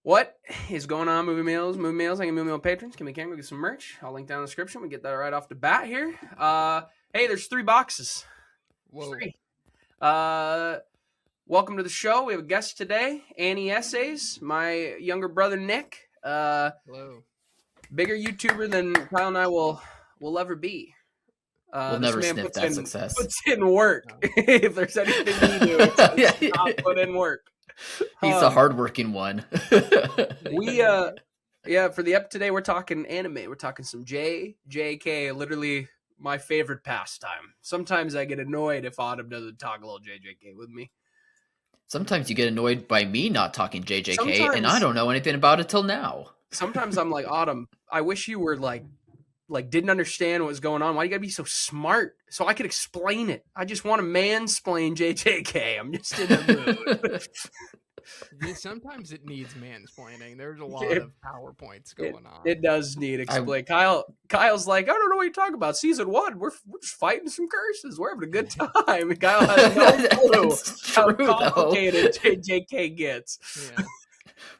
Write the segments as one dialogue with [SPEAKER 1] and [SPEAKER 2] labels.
[SPEAKER 1] What is going on, movie meals? Thank you, movie meal patrons. Give me a can, go get some merch. I'll link down in the description. We get that right off the bat here. Hey, there's 3 boxes. There's
[SPEAKER 2] Whoa.
[SPEAKER 1] 3. Welcome to the show. We have a guest today, AniEssays, my younger brother Nick.
[SPEAKER 2] Hello.
[SPEAKER 1] Bigger YouTuber than Kyle and I will ever be.
[SPEAKER 3] We'll
[SPEAKER 1] this
[SPEAKER 3] never
[SPEAKER 1] man
[SPEAKER 3] sniff that success.
[SPEAKER 1] Puts in work.
[SPEAKER 2] No.
[SPEAKER 1] If there's anything we do, it's not put in work.
[SPEAKER 3] He's a hardworking one.
[SPEAKER 1] Yeah, for the ep today, we're talking anime. We're talking some JJK, literally my favorite pastime. Sometimes I get annoyed if Autumn doesn't talk a little JJK with me.
[SPEAKER 3] Sometimes you get annoyed by me not talking JJK, and
[SPEAKER 1] Sometimes-
[SPEAKER 3] I don't know anything about it till now.
[SPEAKER 1] Sometimes I'm like, Autumn, I wish you were like didn't understand what was going on. Why you gotta be so smart so I could explain it? I just want to mansplain JJK. I'm just in the mood.
[SPEAKER 2] Yeah, sometimes it needs mansplaining. There's a lot of PowerPoints going on.
[SPEAKER 1] It does need explain. Kyle's like, I don't know what you're talking about. Season 1, we're just fighting some curses. We're having a good time. And Kyle has no clue
[SPEAKER 3] That's
[SPEAKER 1] how
[SPEAKER 3] true, though.
[SPEAKER 1] complicated JJK gets.
[SPEAKER 2] Yeah.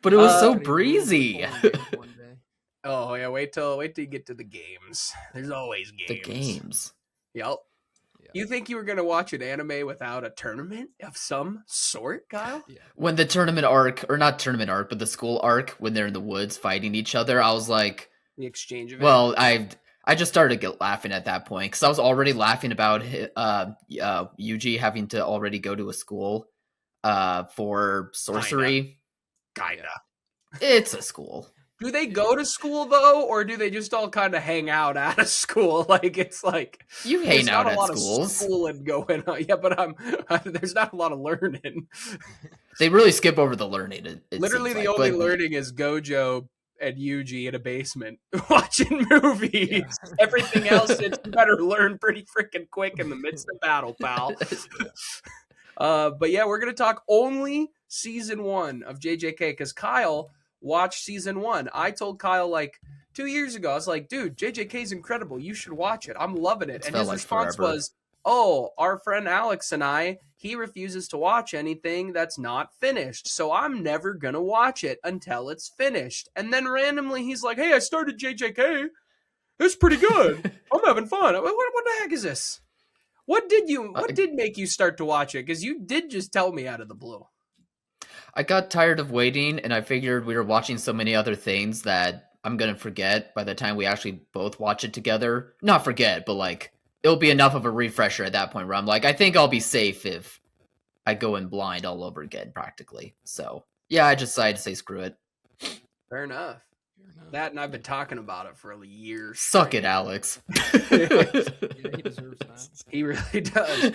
[SPEAKER 3] But it was so
[SPEAKER 2] Pretty
[SPEAKER 3] breezy.
[SPEAKER 2] cool one day.
[SPEAKER 1] Oh yeah, wait till you get to the games. There's always games.
[SPEAKER 3] The games.
[SPEAKER 1] Yep.
[SPEAKER 2] Yeah.
[SPEAKER 1] You think you were gonna watch an anime without a tournament of some sort, Kyle?
[SPEAKER 2] Yeah.
[SPEAKER 3] When the tournament arc, or not tournament arc, but the school arc, when they're in the woods fighting each other, I was like,
[SPEAKER 1] The exchange of
[SPEAKER 3] well, I just started to get laughing at that point because I was already laughing about Yuji having to already go to a school for sorcery.
[SPEAKER 1] kinda.
[SPEAKER 3] It's a school.
[SPEAKER 1] Do they go to school though, or do they just all kind of hang out at a school? Like it's like
[SPEAKER 3] You
[SPEAKER 1] there's
[SPEAKER 3] hang
[SPEAKER 1] not
[SPEAKER 3] out
[SPEAKER 1] a
[SPEAKER 3] at
[SPEAKER 1] lot of
[SPEAKER 3] schools.
[SPEAKER 1] schooling going on. Yeah, but there's not a lot of learning.
[SPEAKER 3] They really skip over the learning. It
[SPEAKER 1] Literally,
[SPEAKER 3] seems
[SPEAKER 1] the
[SPEAKER 3] like,
[SPEAKER 1] only
[SPEAKER 3] but-
[SPEAKER 1] learning is Gojo and Yuji in a basement watching movies. Everything else, it's better learn pretty freaking quick in the midst of battle, pal. But yeah, we're gonna talk only season 1 of JJK because Kyle watched season 1. I told Kyle like 2 years ago, I was like, dude, JJK is incredible. You should watch it. I'm loving it.
[SPEAKER 3] It's
[SPEAKER 1] And
[SPEAKER 3] felt
[SPEAKER 1] his
[SPEAKER 3] like
[SPEAKER 1] response
[SPEAKER 3] forever.
[SPEAKER 1] was, oh, our friend Alex and he refuses to watch anything that's not finished. So I'm never going to watch it until it's finished. And then randomly he's like, hey, I started JJK. It's pretty good. I'm having fun. What the heck is this? What did make you start to watch it? Because you did just tell me out of the blue.
[SPEAKER 3] I got tired of waiting, and I figured we were watching so many other things that I'm gonna forget by the time we actually both watch it together. Not forget, but like it'll be enough of a refresher at that point where I'm like, I think I'll be safe if I go in blind all over again, practically. So yeah, I just decided to say screw it.
[SPEAKER 1] Fair enough.
[SPEAKER 2] Fair enough.
[SPEAKER 1] That and I've been talking about it for years.
[SPEAKER 3] Suck it, Alex.
[SPEAKER 2] Yeah, he deserves that.
[SPEAKER 1] He really does.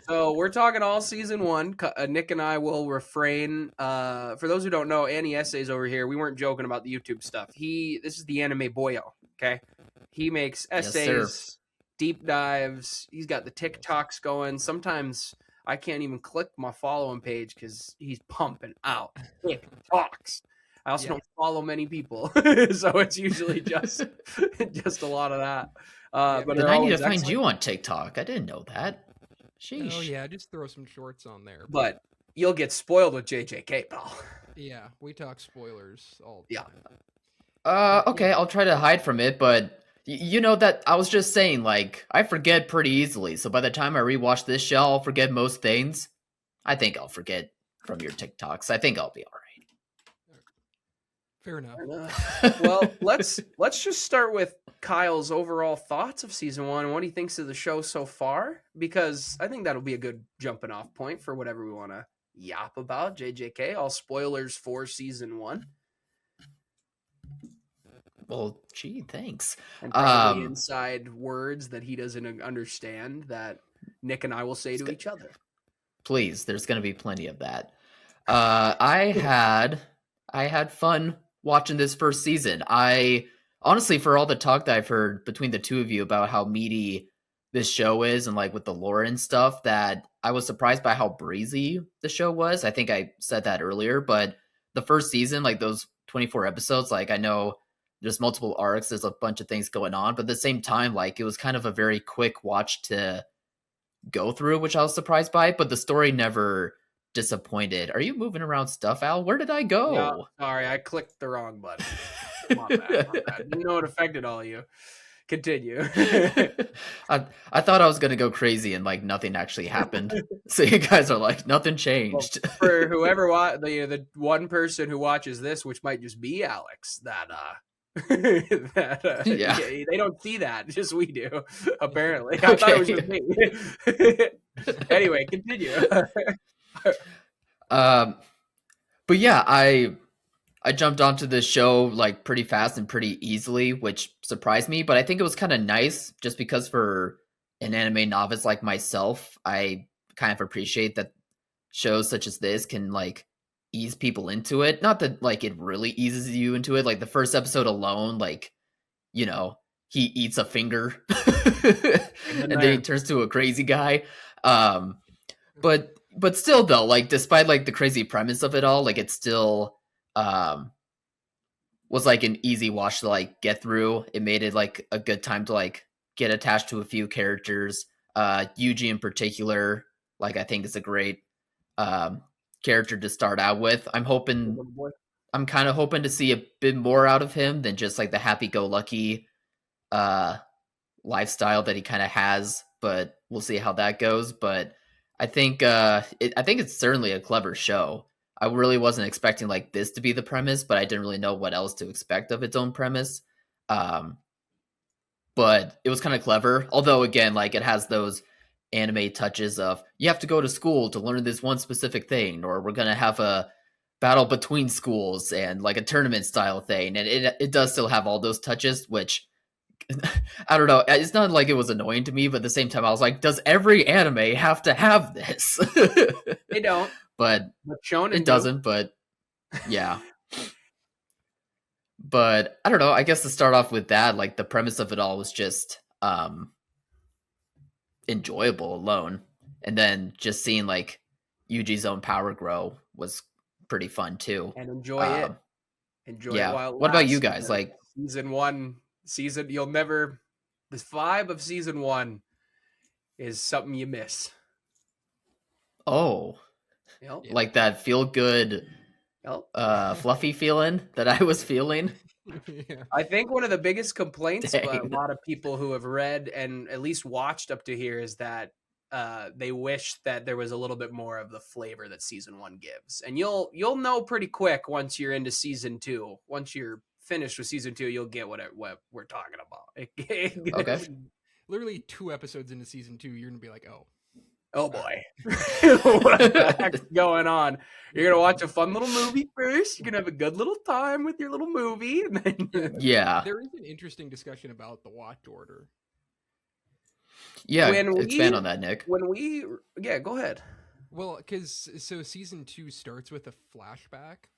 [SPEAKER 1] So we're talking all season 1. Nick and I will refrain. For those who don't know, AniEssays over here. We weren't joking about the YouTube stuff. This is the anime boyo. Okay, he makes
[SPEAKER 3] Yes,
[SPEAKER 1] essays,
[SPEAKER 3] sir.
[SPEAKER 1] deep dives. He's got the TikToks going. Sometimes I can't even click my following page because he's pumping out TikToks. I also
[SPEAKER 2] Yeah.
[SPEAKER 1] don't follow many people, so it's usually just a lot of that.
[SPEAKER 2] Yeah,
[SPEAKER 1] But
[SPEAKER 3] Then
[SPEAKER 1] they're
[SPEAKER 3] I need to
[SPEAKER 1] always
[SPEAKER 3] find
[SPEAKER 1] excellent.
[SPEAKER 3] you on TikTok. I didn't know that. Sheesh.
[SPEAKER 2] Oh yeah, just throw some shorts on there.
[SPEAKER 1] But you'll get spoiled with JJK, pal.
[SPEAKER 2] Yeah, we talk spoilers all the
[SPEAKER 1] Yeah.
[SPEAKER 2] time.
[SPEAKER 3] Okay, I'll try to hide from it, but you know that I was just saying, like, I forget pretty easily. So by the time I rewatch this show, I'll forget most things. I think I'll forget from your TikToks. I think I'll be all
[SPEAKER 2] Fair enough.
[SPEAKER 3] right.
[SPEAKER 1] Well, let's just start with Kyle's overall thoughts of season 1 and what he thinks of the show so far, because I think that'll be a good jumping off point for whatever we want to yap about. JJK, all spoilers for season 1,
[SPEAKER 3] Well, gee, thanks.
[SPEAKER 1] and probably
[SPEAKER 3] Um,
[SPEAKER 1] inside words that he doesn't understand that Nick and I will say to each other.
[SPEAKER 3] Please, there's going to be plenty of that. I had fun watching this first season. I honestly, for all the talk that I've heard between the two of you about how meaty this show is and like with the lore and stuff, that I was surprised by how breezy the show was. I think I said that earlier, but the first season, like those 24 episodes, like I know there's multiple arcs, there's a bunch of things going on, but at the same time, like it was kind of a very quick watch to go through, which I was surprised by, but the story never disappointed. Are you moving around stuff, Al? Where did I
[SPEAKER 1] No,
[SPEAKER 3] go?
[SPEAKER 1] sorry, I clicked the wrong button. My bad. Didn't know it affected all of you. Continue.
[SPEAKER 3] I thought I was gonna go crazy and like nothing actually happened. So you guys are like nothing
[SPEAKER 1] Well,
[SPEAKER 3] changed.
[SPEAKER 1] for whoever the one person who watches this, which might just be Alex, that
[SPEAKER 3] Yeah.
[SPEAKER 1] they don't see that, just we do. Apparently, I thought it was just me. Anyway, continue.
[SPEAKER 3] But yeah, I jumped onto this show like pretty fast and pretty easily, which surprised me. But I think it was kind of nice just because for an anime novice like myself, I kind of appreciate that shows such as this can like ease people into it. Not that like it really eases you into it. Like the first episode alone, like, you know, he eats a finger and then he turns to a crazy guy. But still though, like despite like the crazy premise of it all, like it still was like an easy watch to like get through. It made it like a good time to like get attached to a few characters. Yuji in particular, like I think is a great character to start out with. I'm kind of hoping to see a bit more out of him than just like the happy-go-lucky lifestyle that he kind of has, but we'll see how that goes. But I think I think it's certainly a clever show. I really wasn't expecting like this to be the premise, but I didn't really know what else to expect of its own premise. But it was kind of clever. Although again, like it has those anime touches of you have to go to school to learn this one specific thing, or we're gonna have a battle between schools and like a tournament style thing, and it does still have all those touches, which I don't know. It's not like it was annoying to me, but at the same time, I was like, does every anime have to have this?
[SPEAKER 1] They don't,
[SPEAKER 3] but
[SPEAKER 1] shonen
[SPEAKER 3] it doesn't. But yeah. But I don't know. I guess to start off with that, like the premise of it all was just enjoyable alone, and then just seeing like Yuji's own power grow was pretty fun too.
[SPEAKER 1] And enjoy it. Enjoy it while it
[SPEAKER 3] What about
[SPEAKER 1] lasts.
[SPEAKER 3] you guys? Like
[SPEAKER 1] you'll never. This vibe of season 1 is something you miss.
[SPEAKER 3] Oh,
[SPEAKER 1] Yep.
[SPEAKER 3] Like that feel good, fluffy feeling that I was feeling.
[SPEAKER 2] Yeah.
[SPEAKER 1] I think one of the biggest complaints by a lot of people who have read and at least watched up to here is that they wish that there was a little bit more of the flavor that season 1 gives. And you'll know pretty quick once you're into season 2. Once you're finished with season 2, you'll get what we're talking about.
[SPEAKER 3] Okay.
[SPEAKER 2] Literally 2 episodes into season 2, you're gonna be like,
[SPEAKER 1] oh boy, what the heck's going on? You're gonna watch a fun little movie first. You're gonna have a good little time with your little movie, and then
[SPEAKER 3] yeah.
[SPEAKER 2] There is an interesting discussion about the watch order.
[SPEAKER 3] Yeah, expand on that, Nick.
[SPEAKER 1] Yeah, go ahead.
[SPEAKER 2] Well, because so season 2 starts with a flashback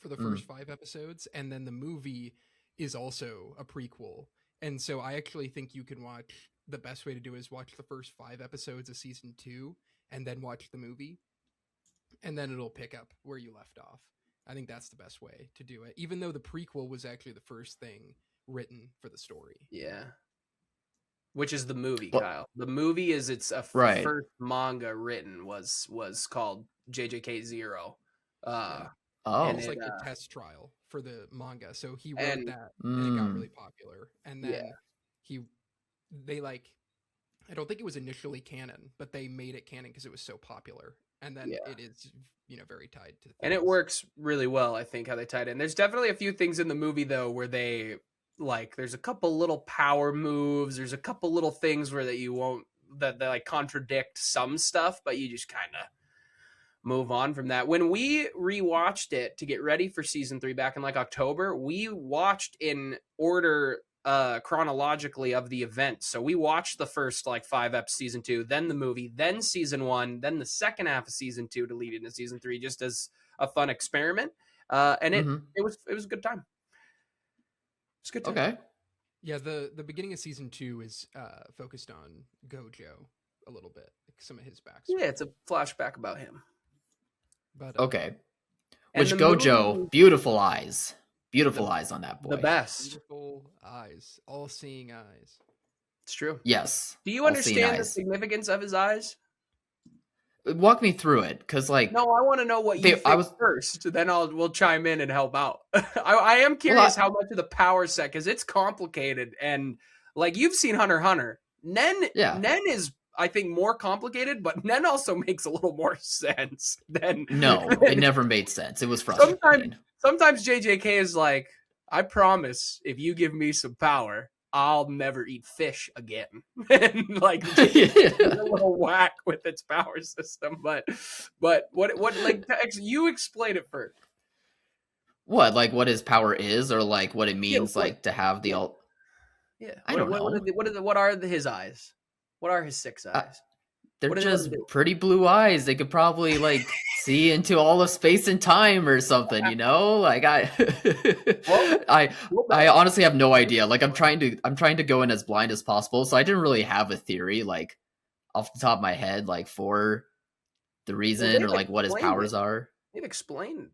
[SPEAKER 2] for the first 5 episodes, and then the movie is also a prequel. And so I actually think you can watch. The best way to do is watch the first 5 episodes of season 2, and then watch the movie, and then it'll pick up where you left off. I think that's the best way to do it, even though the prequel was actually the first thing written for the story.
[SPEAKER 1] Yeah. Which is the movie, Kyle. The movie is first manga written was called JJK 0.
[SPEAKER 2] It's like the test trial for the manga. So he wrote that, and it got really popular. And then I don't think it was initially canon, but they made it canon because it was so popular. And then it is, very tied to things.
[SPEAKER 1] And it works really well, I think, how they tied in. There's definitely a few things in the movie, though, where they, like, there's a couple little power moves. There's a couple little things where that like contradict some stuff, but you just kind of move on from that. When we rewatched it to get ready for season 3 back in like October, we watched in order chronologically of the event. So we watched the first like 5 episodes season 2, then the movie, then season 1, then the second half of season 2 to lead into season 3, just as a fun experiment. And it was a good time. It's a good time.
[SPEAKER 3] Okay.
[SPEAKER 2] Yeah, the beginning of season 2 is focused on Gojo a little bit, like some of his backstory.
[SPEAKER 1] Yeah, it's a flashback about him.
[SPEAKER 2] But
[SPEAKER 3] okay. Which Gojo, beautiful eyes. Beautiful eyes on that boy.
[SPEAKER 1] The best.
[SPEAKER 2] Beautiful eyes. All-seeing eyes.
[SPEAKER 1] It's true.
[SPEAKER 3] Yes.
[SPEAKER 1] Do you understand the significance of his eyes?
[SPEAKER 3] Walk me through it, because like
[SPEAKER 1] No, I want to know what you think first. Then we'll chime in and help out. I am curious how much of the power set, because it's complicated, and like you've seen Hunter x Hunter. Nen is, I think, more complicated, but Nen also makes a little more sense than
[SPEAKER 3] it never made sense. It was frustrating.
[SPEAKER 1] Sometimes JJK is like, I promise, if you give me some power, I'll never eat fish again. And like a little whack with its power system. But what like you explain it first.
[SPEAKER 3] What, like what his power is, or like what it means like to have the alt?
[SPEAKER 1] Yeah.
[SPEAKER 3] I don't know.
[SPEAKER 1] What are his eyes? What are his 6 eyes?
[SPEAKER 3] They're just pretty blue eyes. They could probably like see into all of space and time or something, you know? Like I honestly have no idea. Like I'm trying to go in as blind as possible, so I didn't really have a theory like off the top of my head, like for the reason or like what his powers are.
[SPEAKER 1] They've explained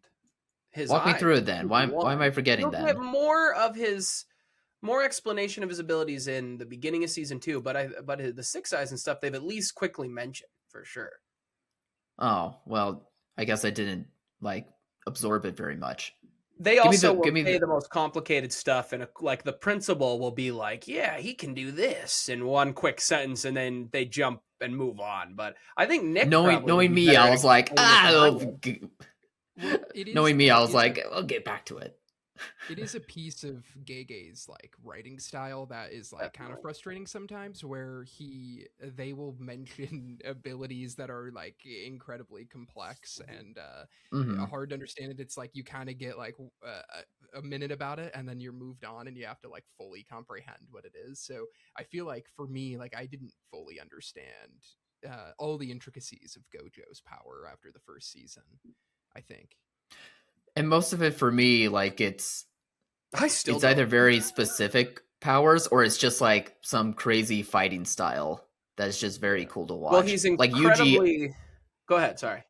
[SPEAKER 1] his
[SPEAKER 3] Walk me through it then. Why am I forgetting that?
[SPEAKER 1] Get more explanation of his abilities in the beginning of season 2, but the 6 eyes and stuff they've at least quickly mentioned for sure.
[SPEAKER 3] Oh, well, I guess I didn't like absorb it very much.
[SPEAKER 1] They also will say the most complicated stuff, and like the principal will be like, "Yeah, he can do this" in one quick sentence, and then they jump and move on. But I think Nick,
[SPEAKER 3] knowing me, I was like, knowing me, I was like, I'll get back to it.
[SPEAKER 2] It is a piece of Gege's like writing style that is like kind of frustrating sometimes, where they will mention abilities that are like incredibly complex and hard to understand. And it's like you kind of get like a minute about it, and then you're moved on, and you have to like fully comprehend what it is. So I feel like for me, like I didn't fully understand all the intricacies of Gojo's power after the first season, I think.
[SPEAKER 3] And most of it for me, like it's either very specific powers, or it's just like some crazy fighting style that's just very cool to watch.
[SPEAKER 1] Well, he's incredibly... Like Yuji... Go ahead, sorry.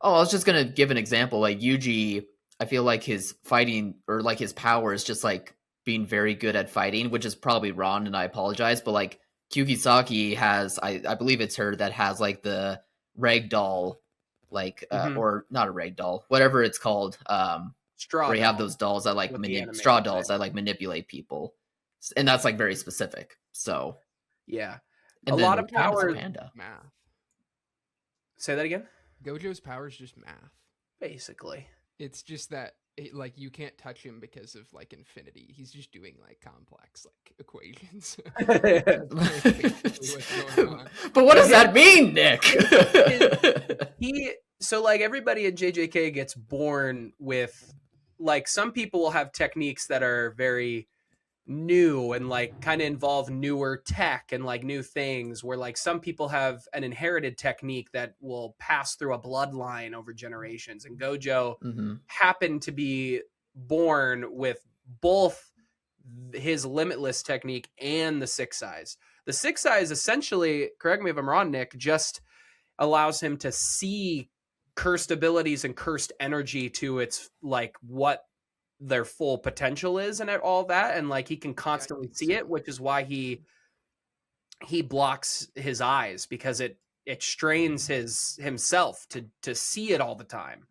[SPEAKER 3] Oh, I was just gonna give an example. Like Yuji, I feel like his fighting or like his power is just like being very good at fighting, which is probably wrong, and I apologize. But like Kyugisaki has, I believe it's her that has like the ragdoll. Like or not a rag doll, whatever it's called,
[SPEAKER 1] straw
[SPEAKER 3] where you have those dolls that like straw dolls that like manipulate people, and that's like very specific. So
[SPEAKER 1] yeah,
[SPEAKER 2] and
[SPEAKER 1] a lot of power
[SPEAKER 2] math.
[SPEAKER 1] Say that again.
[SPEAKER 2] Gojo's power is just math,
[SPEAKER 1] basically.
[SPEAKER 2] It's just that like you can't touch him because of like infinity. He's just doing like complex like equations.
[SPEAKER 3] But what does that mean, Nick?
[SPEAKER 1] So like everybody at JJK gets born with, like, some people will have techniques that are very new and like kind of involve newer tech and like new things, where like some people have an inherited technique that will pass through a bloodline over generations, and Gojo happened to be born with both his limitless technique and the 6 eyes. The 6 eyes essentially, correct me if I'm wrong, Nick, just allows him to see cursed abilities and cursed energy to its like what their full potential is and all that, and like he can constantly see it, which is why he blocks his eyes, because it strains himself to see it all the time.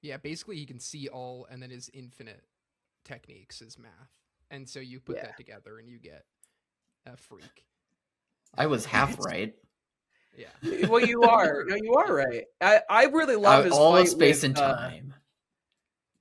[SPEAKER 2] Yeah, basically he can see all, and then his infinite techniques is math, and so you put that together and you get a freak.
[SPEAKER 3] I was half right.
[SPEAKER 2] Yeah.
[SPEAKER 1] Well, you are. No, you are right. I really love his
[SPEAKER 3] all
[SPEAKER 1] fight
[SPEAKER 3] of space
[SPEAKER 1] with,
[SPEAKER 3] and time.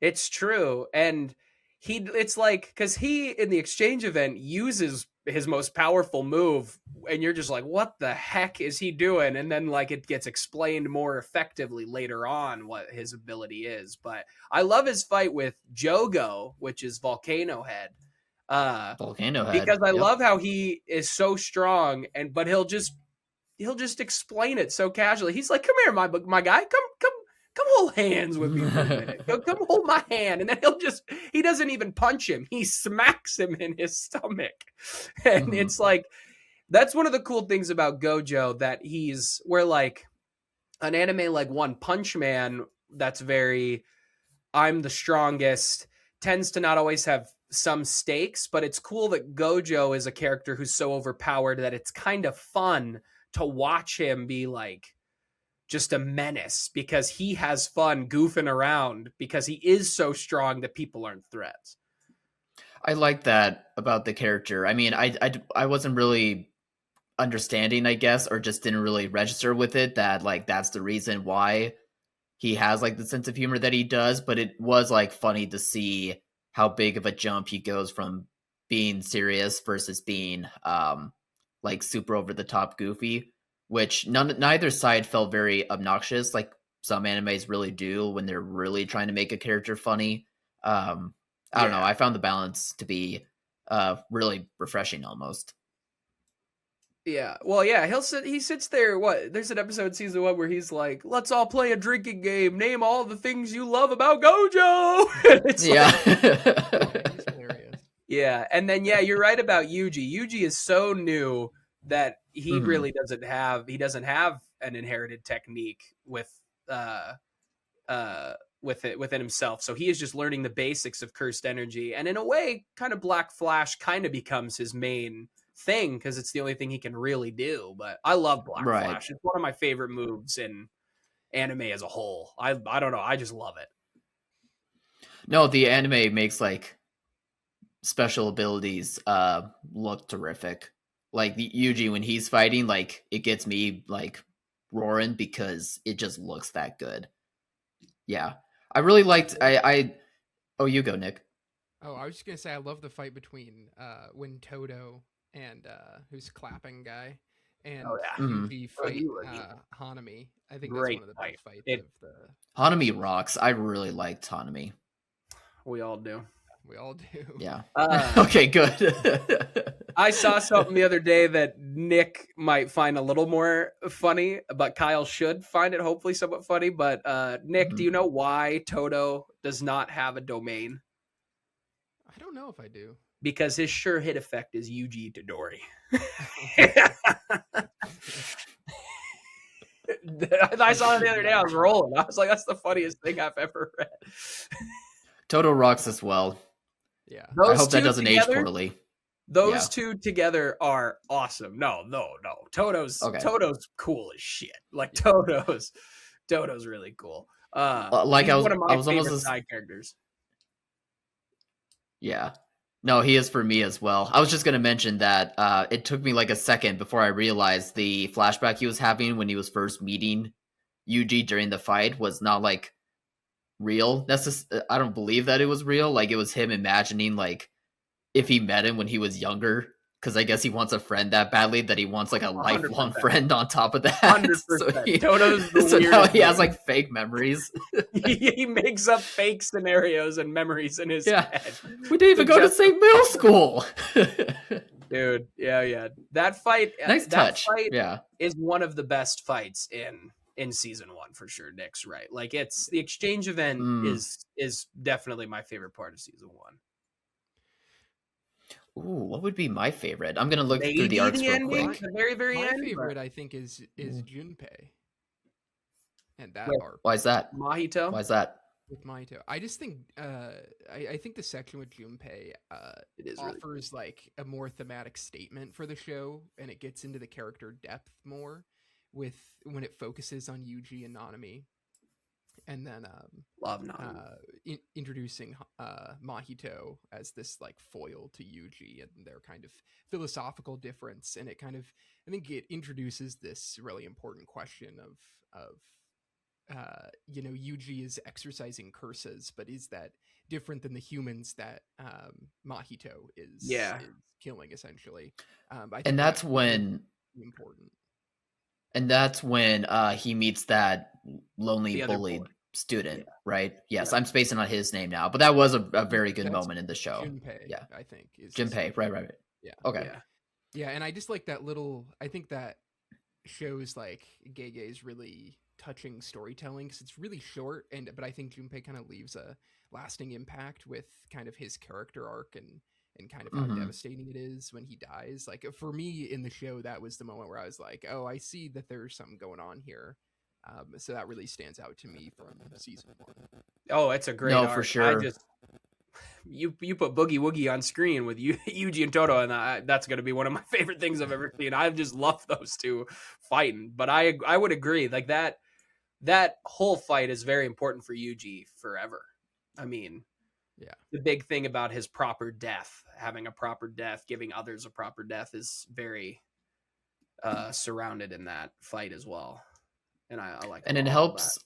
[SPEAKER 1] It's true, and it's like, because he in the exchange event uses his most powerful move, and you're just like, what the heck is he doing? And then like it gets explained more effectively later on what his ability is. But I love his fight with Jogo, which is Volcano Head. Because I love how he is so strong, but he'll just explain it so casually. He's like, "Come here, my guy. Come hold hands with me for a minute. Come hold my hand." And then he doesn't even punch him. He smacks him in his stomach. And it's like, that's one of the cool things about Gojo, that where like an anime like One Punch Man, that's very, I'm the strongest, tends to not always have some stakes, but it's cool that Gojo is a character who's so overpowered that it's kind of fun to watch him be like just a menace because he has fun goofing around because he is so strong that people aren't threats.
[SPEAKER 3] I like that about the character. I mean, I wasn't really understanding, I guess, or just didn't really register with it that like that's the reason why he has like the sense of humor that he does, but it was like funny to see how big of a jump he goes from being serious versus being like super over the top goofy, which neither side felt very obnoxious like some animes really do when they're really trying to make a character funny. I don't know, I found the balance to be really refreshing almost.
[SPEAKER 1] Yeah. Well, yeah, he sits there. There's an episode season 1 where he's like, let's all play a drinking game. Name all the things you love about Gojo. It's
[SPEAKER 3] yeah.
[SPEAKER 2] He's hilarious.
[SPEAKER 1] Yeah. And then, yeah, you're right about Yuji. Yuji is so new that he really doesn't have an inherited technique within himself. So he is just learning the basics of cursed energy. And in a way, kind of Black Flash kind of becomes his main thing because it's the only thing he can really do. But I love Black Flash. It's one of my favorite moves in anime as a whole. I don't know. I just love it.
[SPEAKER 3] No, the anime makes like special abilities look terrific. Like the Yuji when he's fighting, like it gets me like roaring because it just looks that good. Yeah. I really liked Oh, you go, Nick.
[SPEAKER 2] Oh, I was just gonna say I love the fight between when Todo and who's clapping guy and Yuji fight Hanami. I think that's one of the best fights of the
[SPEAKER 3] Hanami rocks. I really liked Hanami.
[SPEAKER 1] We all do.
[SPEAKER 2] We all do.
[SPEAKER 3] Yeah. Okay, good.
[SPEAKER 1] I saw something the other day that Nick might find a little more funny, but Kyle should find it hopefully somewhat funny. But Nick, do you know why Todo does not have a domain?
[SPEAKER 2] I don't know if I do.
[SPEAKER 1] Because his sure hit effect is Yuji Todori. I saw it the other day. I was rolling. I was like, that's the funniest thing I've ever read.
[SPEAKER 3] Todo rocks as well.
[SPEAKER 2] Yeah.
[SPEAKER 3] I hope that doesn't age poorly.
[SPEAKER 1] Those two together are awesome. No. Todo's cool as shit. Like Todo's really cool.
[SPEAKER 3] Like I was almost
[SPEAKER 1] favorite side characters.
[SPEAKER 3] Yeah. No, he is for me as well. I was just going to mention that it took me like a second before I realized the flashback he was having when he was first meeting Yuji during the fight was not like real. I don't believe that it was real. Like it was him imagining like if he met him when he was younger, because I guess he wants a friend that badly that he wants like a lifelong
[SPEAKER 1] 100%.
[SPEAKER 3] Friend on top of that.
[SPEAKER 1] 100%. Todo's the
[SPEAKER 3] so now he has like fake memories.
[SPEAKER 1] He makes up fake scenarios and memories in his head.
[SPEAKER 3] We didn't even go to the same middle school.
[SPEAKER 1] Dude, yeah. That fight,
[SPEAKER 3] fight
[SPEAKER 1] is one of the best fights in season 1 for sure. Nick's right. Like it's the exchange event is definitely my favorite part of season 1.
[SPEAKER 3] Ooh, what would be my favorite? I'm gonna look through the arcs real quick.
[SPEAKER 1] The very
[SPEAKER 2] my
[SPEAKER 1] end.
[SPEAKER 2] My favorite, I think, is Junpei, and that arc.
[SPEAKER 3] Why is that?
[SPEAKER 1] Mahito.
[SPEAKER 3] Why is that?
[SPEAKER 2] With Mahito, I just think I think the section with Junpei offers really like a more thematic statement for the show, and it gets into the character depth more with when it focuses on Yuji and Nanami. And then
[SPEAKER 1] love Nanami.
[SPEAKER 2] Introducing Mahito as this like foil to Yuji and their kind of philosophical difference, and it kind of I think it introduces this really important question of Yuji is exercising curses, but is that different than the humans that Mahito is killing essentially?
[SPEAKER 3] And that's when
[SPEAKER 2] important.
[SPEAKER 3] And that's when he meets that lonely bullied student, right? Yes, I'm spacing on his name now, but that was a very good moment in the show.
[SPEAKER 2] Junpei, I think.
[SPEAKER 3] Junpei, right.
[SPEAKER 2] Yeah.
[SPEAKER 3] Okay.
[SPEAKER 2] Yeah, and I just like that little. I think that shows like Gege's really touching storytelling because it's really short, but I think Junpei kind of leaves a lasting impact with kind of his character arc and kind of how devastating it is when he dies. Like for me in the show, that was the moment where I was like, oh, I see that there's something going on here. So that really stands out to me from season 1.
[SPEAKER 1] Oh, it's a great arc.
[SPEAKER 3] For sure.
[SPEAKER 1] you put Boogie Woogie on screen with Yuji and Toto, and that's going to be one of my favorite things I've ever seen. I just love those two fighting. But I would agree, like that whole fight is very important for Yuji forever. I mean,
[SPEAKER 2] Yeah.
[SPEAKER 1] the big thing about his proper death, having a proper death, giving others a proper death, is very surrounded in that fight as well. And I like
[SPEAKER 3] And
[SPEAKER 1] it
[SPEAKER 3] helps.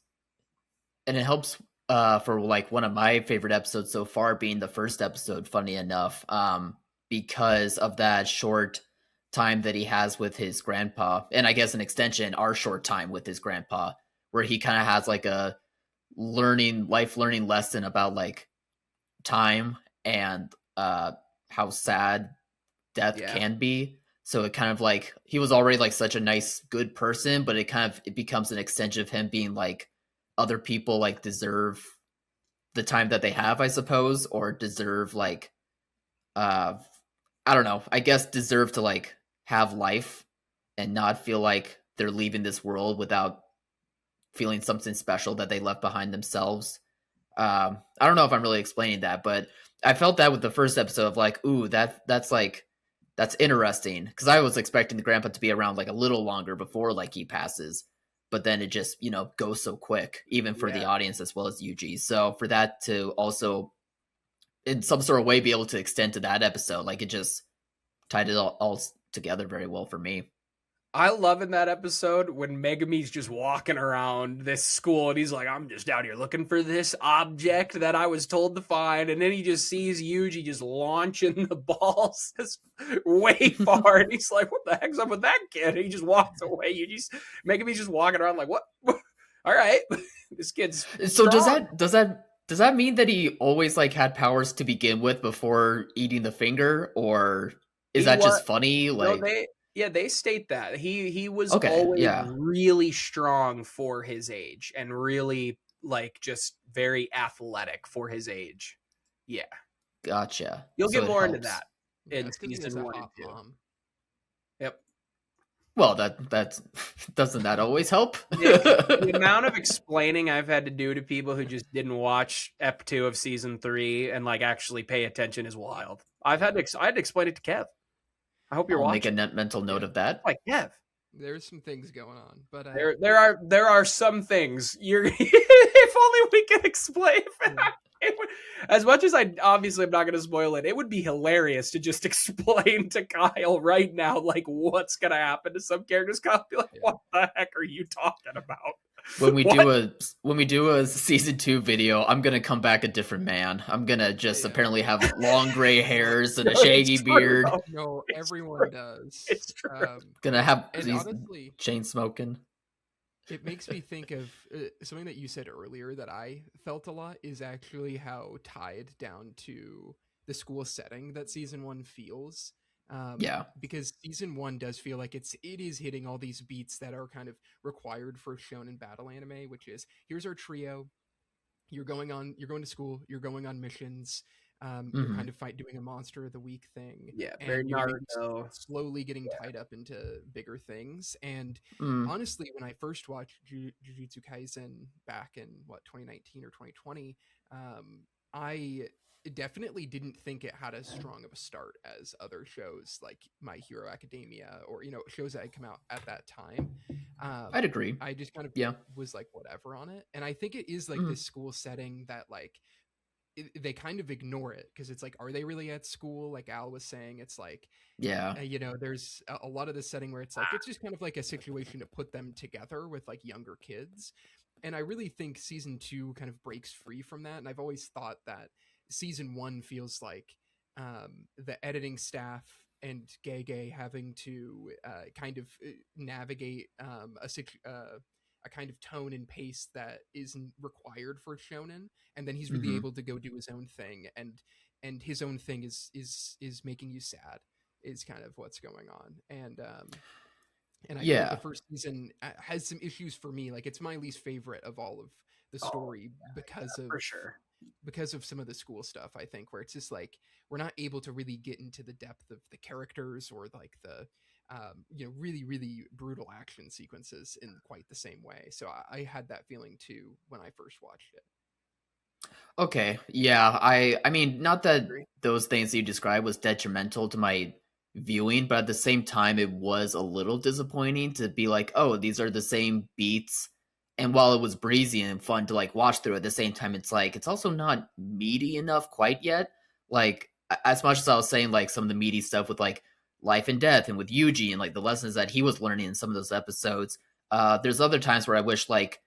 [SPEAKER 3] And it helps for like one of my favorite episodes so far being the first episode, funny enough, because of that short time that he has with his grandpa, and I guess an extension, our short time with his grandpa, where he kind of has like a life learning lesson about like time and how sad death can be. So it kind of like, he was already like such a nice, good person, but it becomes an extension of him being like, other people like deserve the time that they have, I suppose, or deserve like, I don't know, I guess deserve to like have life and not feel like they're leaving this world without feeling something special that they left behind themselves. I don't know if I'm really explaining that, but I felt that with the first episode of like, ooh, that's interesting, because I was expecting the grandpa to be around like a little longer before like he passes, but then it just goes so quick, even for the audience as well as Yuji. So for that to also in some sort of way be able to extend to that episode, like it just tied it all together very well for me.
[SPEAKER 1] I love in that episode when Megumi's just walking around this school and he's like, I'm just out here looking for this object that I was told to find. And then he just sees Yuji just launching the balls way far. And he's like, what the heck's up with that kid? And he just walks away. Megumi's just walking around like, what? All right. This kid's
[SPEAKER 3] so
[SPEAKER 1] strong.
[SPEAKER 3] does that mean that he always like had powers to begin with before eating the finger, or is that just funny? Like,
[SPEAKER 1] no, they state that he was
[SPEAKER 3] okay,
[SPEAKER 1] always
[SPEAKER 3] yeah,
[SPEAKER 1] really strong for his age and really like just very athletic for his age. Yeah,
[SPEAKER 3] gotcha.
[SPEAKER 1] you'll
[SPEAKER 3] So
[SPEAKER 1] get more into that in
[SPEAKER 2] It's 'cause he has
[SPEAKER 1] season
[SPEAKER 2] a
[SPEAKER 1] 1 and
[SPEAKER 2] hot
[SPEAKER 1] 2.
[SPEAKER 2] mom.
[SPEAKER 1] Yep.
[SPEAKER 3] Well, that's doesn't that always help?
[SPEAKER 1] The amount of explaining I've had to do to people who just didn't watch Ep 2 of season 3 and like actually pay attention is wild. I had to explain it to Kev. I hope you're
[SPEAKER 3] I'll
[SPEAKER 1] watching.
[SPEAKER 3] make a mental note of that.
[SPEAKER 1] Like Kev.
[SPEAKER 2] There's some things going on, but
[SPEAKER 1] There are some things you're. If only we could explain. As much as I obviously I'm not going to spoil it, it would be hilarious to just explain to Kyle right now, like what's going to happen to some characters. Kyle be like, "What the heck are you talking about?"
[SPEAKER 3] When we do a season 2 video, I'm gonna come back a different man. I'm gonna just apparently have long gray hairs and a shaggy beard.
[SPEAKER 2] No, everyone does.
[SPEAKER 1] It's true.
[SPEAKER 3] Gonna have
[SPEAKER 2] and
[SPEAKER 3] these
[SPEAKER 2] honestly,
[SPEAKER 3] chain smoking.
[SPEAKER 2] it makes me think of something that you said earlier that I felt a lot is actually how tied down to the school setting that season 1 feels. Because season 1 does feel like it is hitting all these beats that are kind of required for shonen battle anime, which is, here's our trio, you're going to school, you're going on missions, you're kind of doing a monster of the week thing,
[SPEAKER 1] very Naruto.
[SPEAKER 2] slowly getting tied up into bigger things. And honestly, when I first watched Jujutsu Kaisen back in 2019 or 2020, I definitely didn't think it had as strong of a start as other shows like My Hero Academia or shows that had come out at that time.
[SPEAKER 3] I'd agree.
[SPEAKER 2] I just kind of was like whatever on it, and I think it is like this school setting that like they kind of ignore it, because it's like, are they really at school? Like Al was saying, it's like there's a lot of this setting where it's like it's just kind of like a situation to put them together with like younger kids. And I really think season 2 kind of breaks free from that, and I've always thought that season 1 feels like the editing staff and Gege having to kind of navigate a kind of tone and pace that isn't required for shonen, and then he's really able to go do his own thing, and his own thing is making you sad, is kind of what's going on. And I feel like the first season has some issues for me. Like, it's my least favorite of all of the story because of some of the school stuff, I think, where it's just like we're not able to really get into the depth of the characters or like the really, really brutal action sequences in quite the same way. So I had that feeling too when I first watched it.
[SPEAKER 3] Okay, yeah, I mean, not that
[SPEAKER 1] Agree.
[SPEAKER 3] those things you described was detrimental to my viewing, but at the same time, it was a little disappointing to be like, oh, these are the same beats. And while it was breezy and fun to like watch through, at the same time, it's like it's also not meaty enough quite yet. Like as much as I was saying, like some of the meaty stuff with like life and death and with Yuji and like the lessons that he was learning in some of those episodes. There's other times where I wish like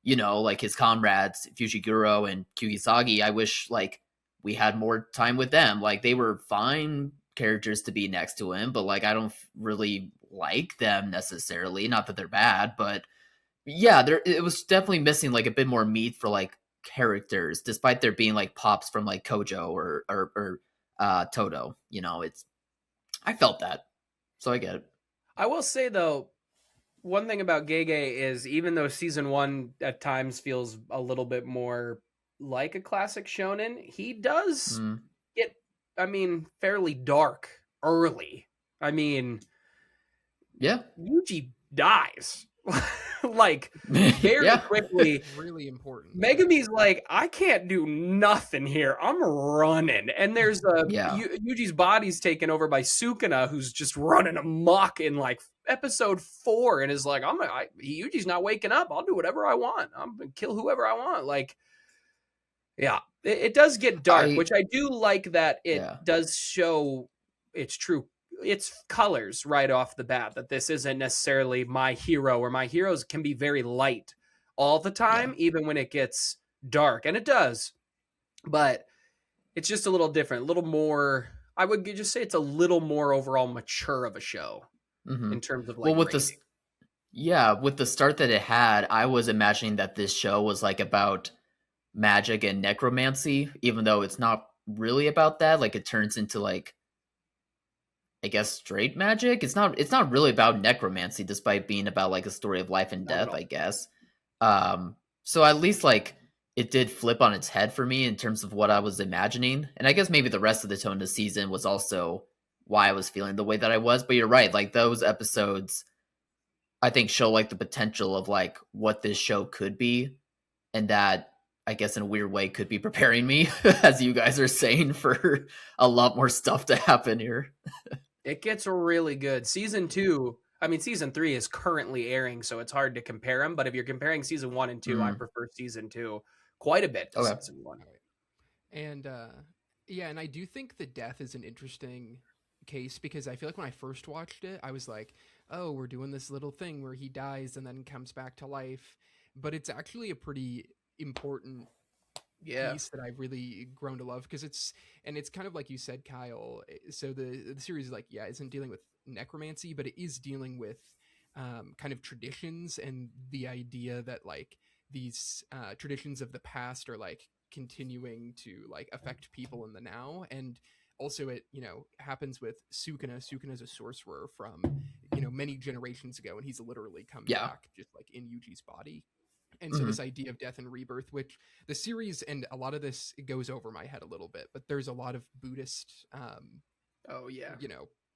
[SPEAKER 3] like his comrades, Fushiguro and Kyuhisagi, I wish like we had more time with them. Like they were fine characters to be next to him, but like I don't really like them necessarily. Not that they're bad, but yeah, there it was definitely missing like a bit more meat for like characters, despite there being like pops from like Kojo or Toto. It's I felt that. So I get it.
[SPEAKER 1] I will say though, one thing about Gege is even though season 1 at times feels a little bit more like a classic shonen, he does
[SPEAKER 3] Mm.
[SPEAKER 1] get, I mean, fairly dark early. I mean,
[SPEAKER 3] Yeah.
[SPEAKER 1] Yuji dies like very
[SPEAKER 3] Yeah.
[SPEAKER 1] quickly.
[SPEAKER 2] Really important.
[SPEAKER 1] Megumi's like, I can't do nothing here. I'm running. And there's
[SPEAKER 3] Yeah.
[SPEAKER 1] Yuji's body's taken over by Sukuna, who's just running amok in like episode 4 and is like, Yuji's not waking up. I'll do whatever I want. I'm gonna kill whoever I want. Like, yeah, it does get dark, which I do like that it does show its true its colors right off the bat, that this isn't necessarily my hero, or my heroes can be very light all the time, even when it gets dark. And it does, but it's just a little different, a little more, I would just say it's a little more overall mature of a show in terms of like
[SPEAKER 3] with the start that it had, I was imagining that this show was like about magic and necromancy, even though it's not really about that. Like it turns into like, I guess, straight magic. It's not really about necromancy, despite being about like a story of life and death, I guess. So at least like it did flip on its head for me in terms of what I was imagining. And I guess maybe the rest of the tone of the season was also why I was feeling the way that I was. But you're right, like those episodes I think show like the potential of like what this show could be, and that I guess in a weird way could be preparing me, as you guys are saying, for a lot more stuff to happen here.
[SPEAKER 1] It gets really good. Season 3 is currently airing, so it's hard to compare them. But if you're comparing season 1 and 2, I prefer season 2 quite a bit to season 1.
[SPEAKER 2] And and I do think the death is an interesting case, because I feel like when I first watched it, I was like, oh, we're doing this little thing where he dies and then comes back to life. But it's actually a pretty important piece that I've really grown to love, because it's kind of like you said, Kyle. So the series is like, isn't dealing with necromancy, but it is dealing with kind of traditions, and the idea that like these traditions of the past are like continuing to like affect people in the now. And also it happens with Sukuna. Sukuna's a sorcerer from many generations ago, and he's literally come back just like in Yuji's body. And so this idea of death and rebirth, which the series, and a lot of this goes over my head a little bit, but there's a lot of Buddhist,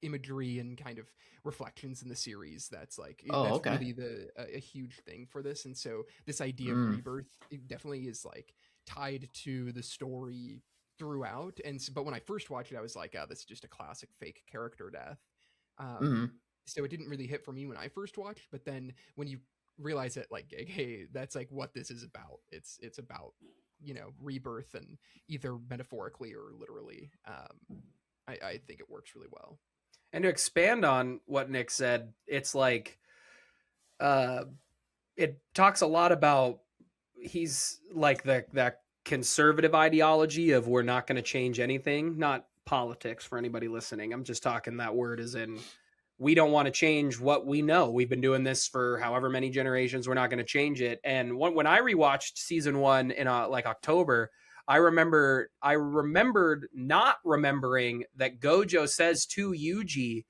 [SPEAKER 2] imagery and kind of reflections in the series. That's like, really a huge thing for this. And so this idea of rebirth, it definitely is like tied to the story throughout. But when I first watched it, I was like, oh, this is just a classic fake character death. So it didn't really hit for me when I first watched, but then when you realize it, like, hey, that's like what this is about. It's about rebirth, and either metaphorically or literally. I think it works really well.
[SPEAKER 1] And to expand on what Nick said, it's like it talks a lot about, he's like that conservative ideology of we're not going to change anything, not politics for anybody listening. I'm just talking that word as in, we don't want to change what we know. We've been doing this for however many generations. We're not going to change it. And when I rewatched season 1 in like October, I remembered not remembering that Gojo says to Yuji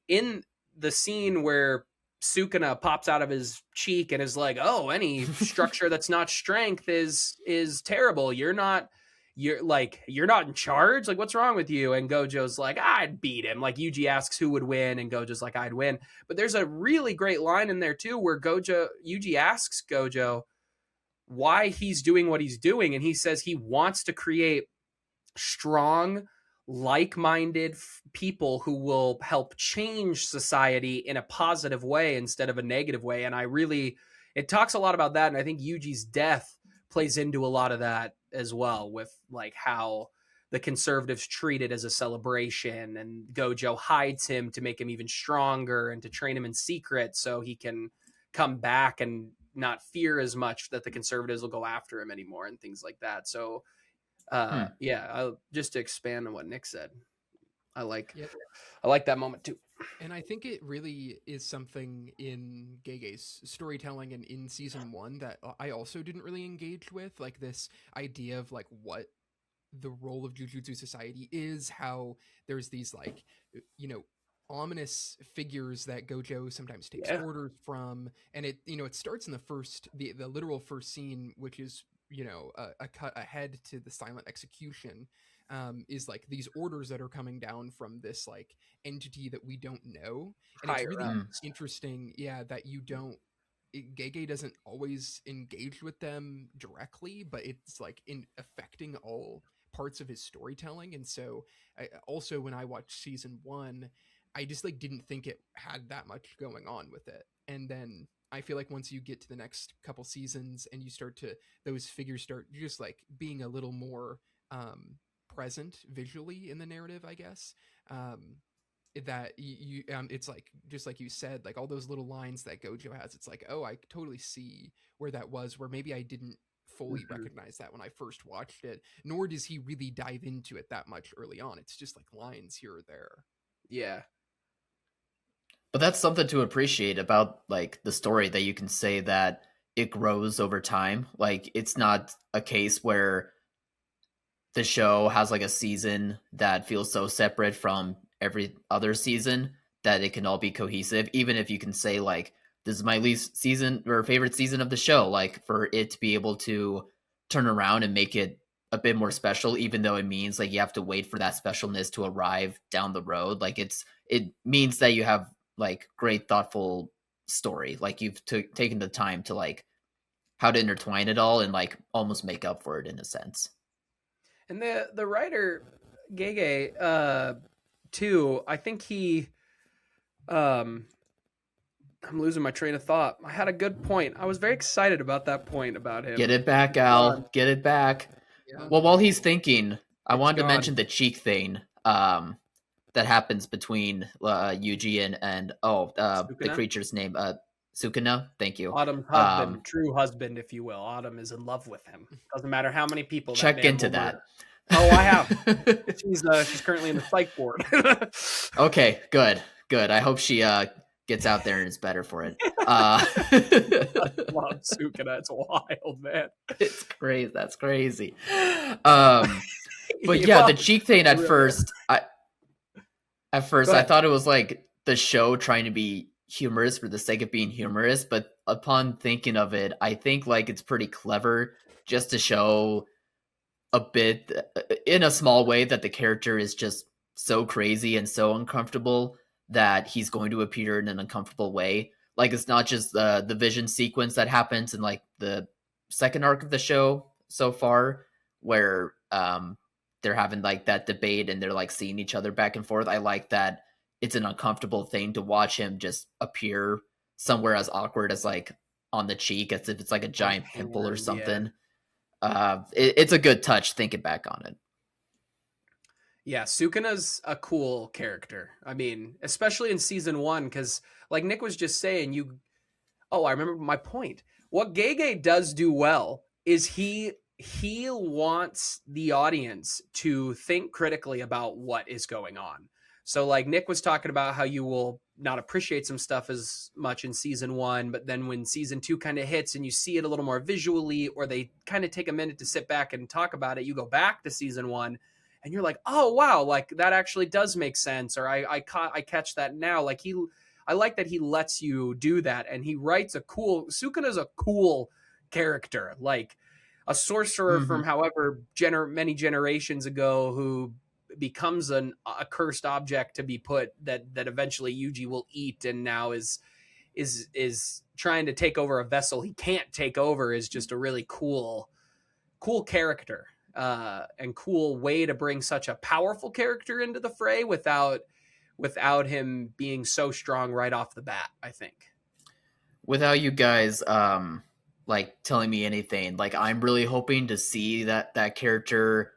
[SPEAKER 1] in the scene where Sukuna pops out of his cheek and is like, oh, any structure that's not strength is terrible. You're not in charge. Like, what's wrong with you? And Gojo's like, I'd beat him. Like, Yuji asks who would win, and Gojo's like, I'd win. But there's a really great line in there too, where Yuji asks Gojo, why he's doing what he's doing. And he says he wants to create strong, like-minded people who will help change society in a positive way instead of a negative way. And it talks a lot about that. And I think Yuji's death plays into a lot of that as well, with like how the conservatives treat it as a celebration, and Gojo hides him to make him even stronger and to train him in secret so he can come back and not fear as much that the conservatives will go after him anymore and things like that. So just to expand on what Nick said, I like that moment too.
[SPEAKER 2] And I think it really is something in Gege's storytelling and in season 1 that I also didn't really engage with, like this idea of like what the role of Jujutsu Society is, how there's these like, you know, ominous figures that Gojo sometimes takes orders from, and it, you know, it starts in the literal first scene, which is, you know, a cut ahead to the silent execution, is like these orders that are coming down from this like entity that we don't know. And it's really interesting, that you don't, Gege doesn't always engage with them directly, but it's like in affecting all parts of his storytelling. And so also when I watched season 1, I just like didn't think it had that much going on with it. And then I feel like once you get to the next couple seasons and you start to, those figures start just like being a little more present visually in the narrative, I guess, that you it's like, just like you said, like all those little lines that Gojo has, it's like, oh, I totally see where that was, where maybe I didn't fully recognize that when I first watched it, nor does he really dive into it that much early on. It's just like lines here or there.
[SPEAKER 1] Yeah.
[SPEAKER 3] But that's something to appreciate about like the story, that you can say that it grows over time. Like it's not a case where the show has like a season that feels so separate from every other season that it can all be cohesive. Even if you can say like, this is my least season or favorite season of the show, like for it to be able to turn around and make it a bit more special, even though it means like you have to wait for that specialness to arrive down the road. Like it means that you have like great thoughtful story, like you've taken the time to like how to intertwine it all and like almost make up for it in a sense.
[SPEAKER 1] And the writer Gege too, I think he I'm losing my train of thought. I had a good point. I was very excited about that point about him.
[SPEAKER 3] Get it back, Al. Get it back. Yeah. Well, while he's thinking, I wanted to mention the cheek thing that happens between Yuji and the creature's name, Sukuna. Thank you.
[SPEAKER 1] Autumn's husband, true husband, if you will. Autumn is in love with him. Doesn't matter how many people.
[SPEAKER 3] Check into that.
[SPEAKER 1] Oh, I have. She's currently in the psych ward.
[SPEAKER 3] Okay, good. I hope she gets out there and is better for it.
[SPEAKER 1] I love Sukuna. It's wild, man.
[SPEAKER 3] It's crazy. That's crazy. But yeah, the cheek thing at first, I thought it was like the show trying to be humorous for the sake of being humorous, but upon thinking of it, I think like it's pretty clever just to show a bit in a small way that the character is just so crazy and so uncomfortable that he's going to appear in an uncomfortable way. Like it's not just the vision sequence that happens in like the second arc of the show so far, where they're having like that debate and they're like seeing each other back and forth. I like that it's an uncomfortable thing to watch him just appear somewhere as awkward as like on the cheek, as if it's like a giant pimple or something. Yeah. It's a good touch thinking back on it.
[SPEAKER 1] Yeah, Sukuna's a cool character. I mean, especially in season 1, because like Nick was just saying, I remember my point. What Gege does do well is he wants the audience to think critically about what is going on. So like Nick was talking about how you will not appreciate some stuff as much in season 1, but then when season 2 kind of hits and you see it a little more visually, or they kind of take a minute to sit back and talk about it, you go back to season 1 and you're like, oh wow, like that actually does make sense, or I catch that now. Like I like that he lets you do that, and he writes Sukuna's a cool character, like a sorcerer from however many generations ago who becomes a cursed object to be put that eventually Yuji will eat, and now is is trying to take over a vessel he can't take over is just a really cool character, and cool way to bring such a powerful character into the fray without him being so strong right off the bat, I think. Without
[SPEAKER 3] you guys like telling me anything, like I'm really hoping to see that character,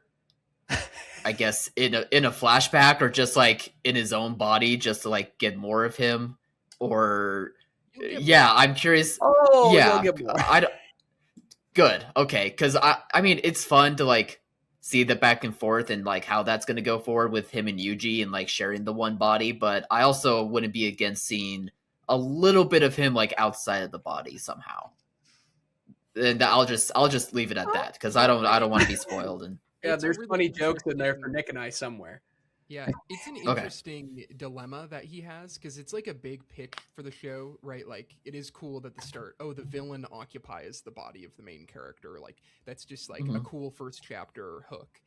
[SPEAKER 3] I guess in a flashback, or just like in his own body, just to like get more of him, or I'm curious. I don't. Good. Okay, because I mean it's fun to like see the back and forth and like how that's going to go forward with him and Yuji and like sharing the one body, but I also wouldn't be against seeing a little bit of him like outside of the body somehow. And I'll just leave it at that, because I don't want to be spoiled. And
[SPEAKER 1] yeah, there's really funny jokes in there for Nick and I somewhere.
[SPEAKER 2] Yeah, it's an interesting dilemma that he has, because it's like a big pitch for the show, right? Like, it is cool that the start, the villain occupies the body of the main character. Like, that's just like a cool first chapter hook.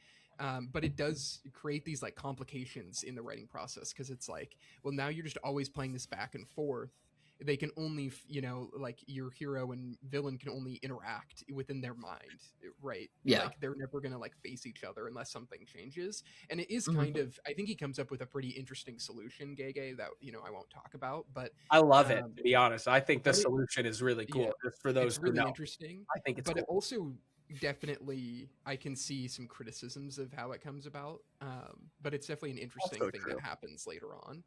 [SPEAKER 2] But it does create these like complications in the writing process, because it's like, well, now you're just always playing this back and forth. They can only, like your hero and villain can only interact within their mind, right?
[SPEAKER 3] Yeah.
[SPEAKER 2] Like they're never going to like face each other unless something changes. And it is kind of, I think he comes up with a pretty interesting solution, Gege, that, I won't talk about, but
[SPEAKER 1] I love it, to be honest. I think the solution is really cool. Just for those
[SPEAKER 2] it's really
[SPEAKER 1] who know.
[SPEAKER 2] Interesting.
[SPEAKER 1] I think it's
[SPEAKER 2] but
[SPEAKER 1] cool.
[SPEAKER 2] It also definitely, I can see some criticisms of how it comes about. But it's definitely an interesting thing that happens later on.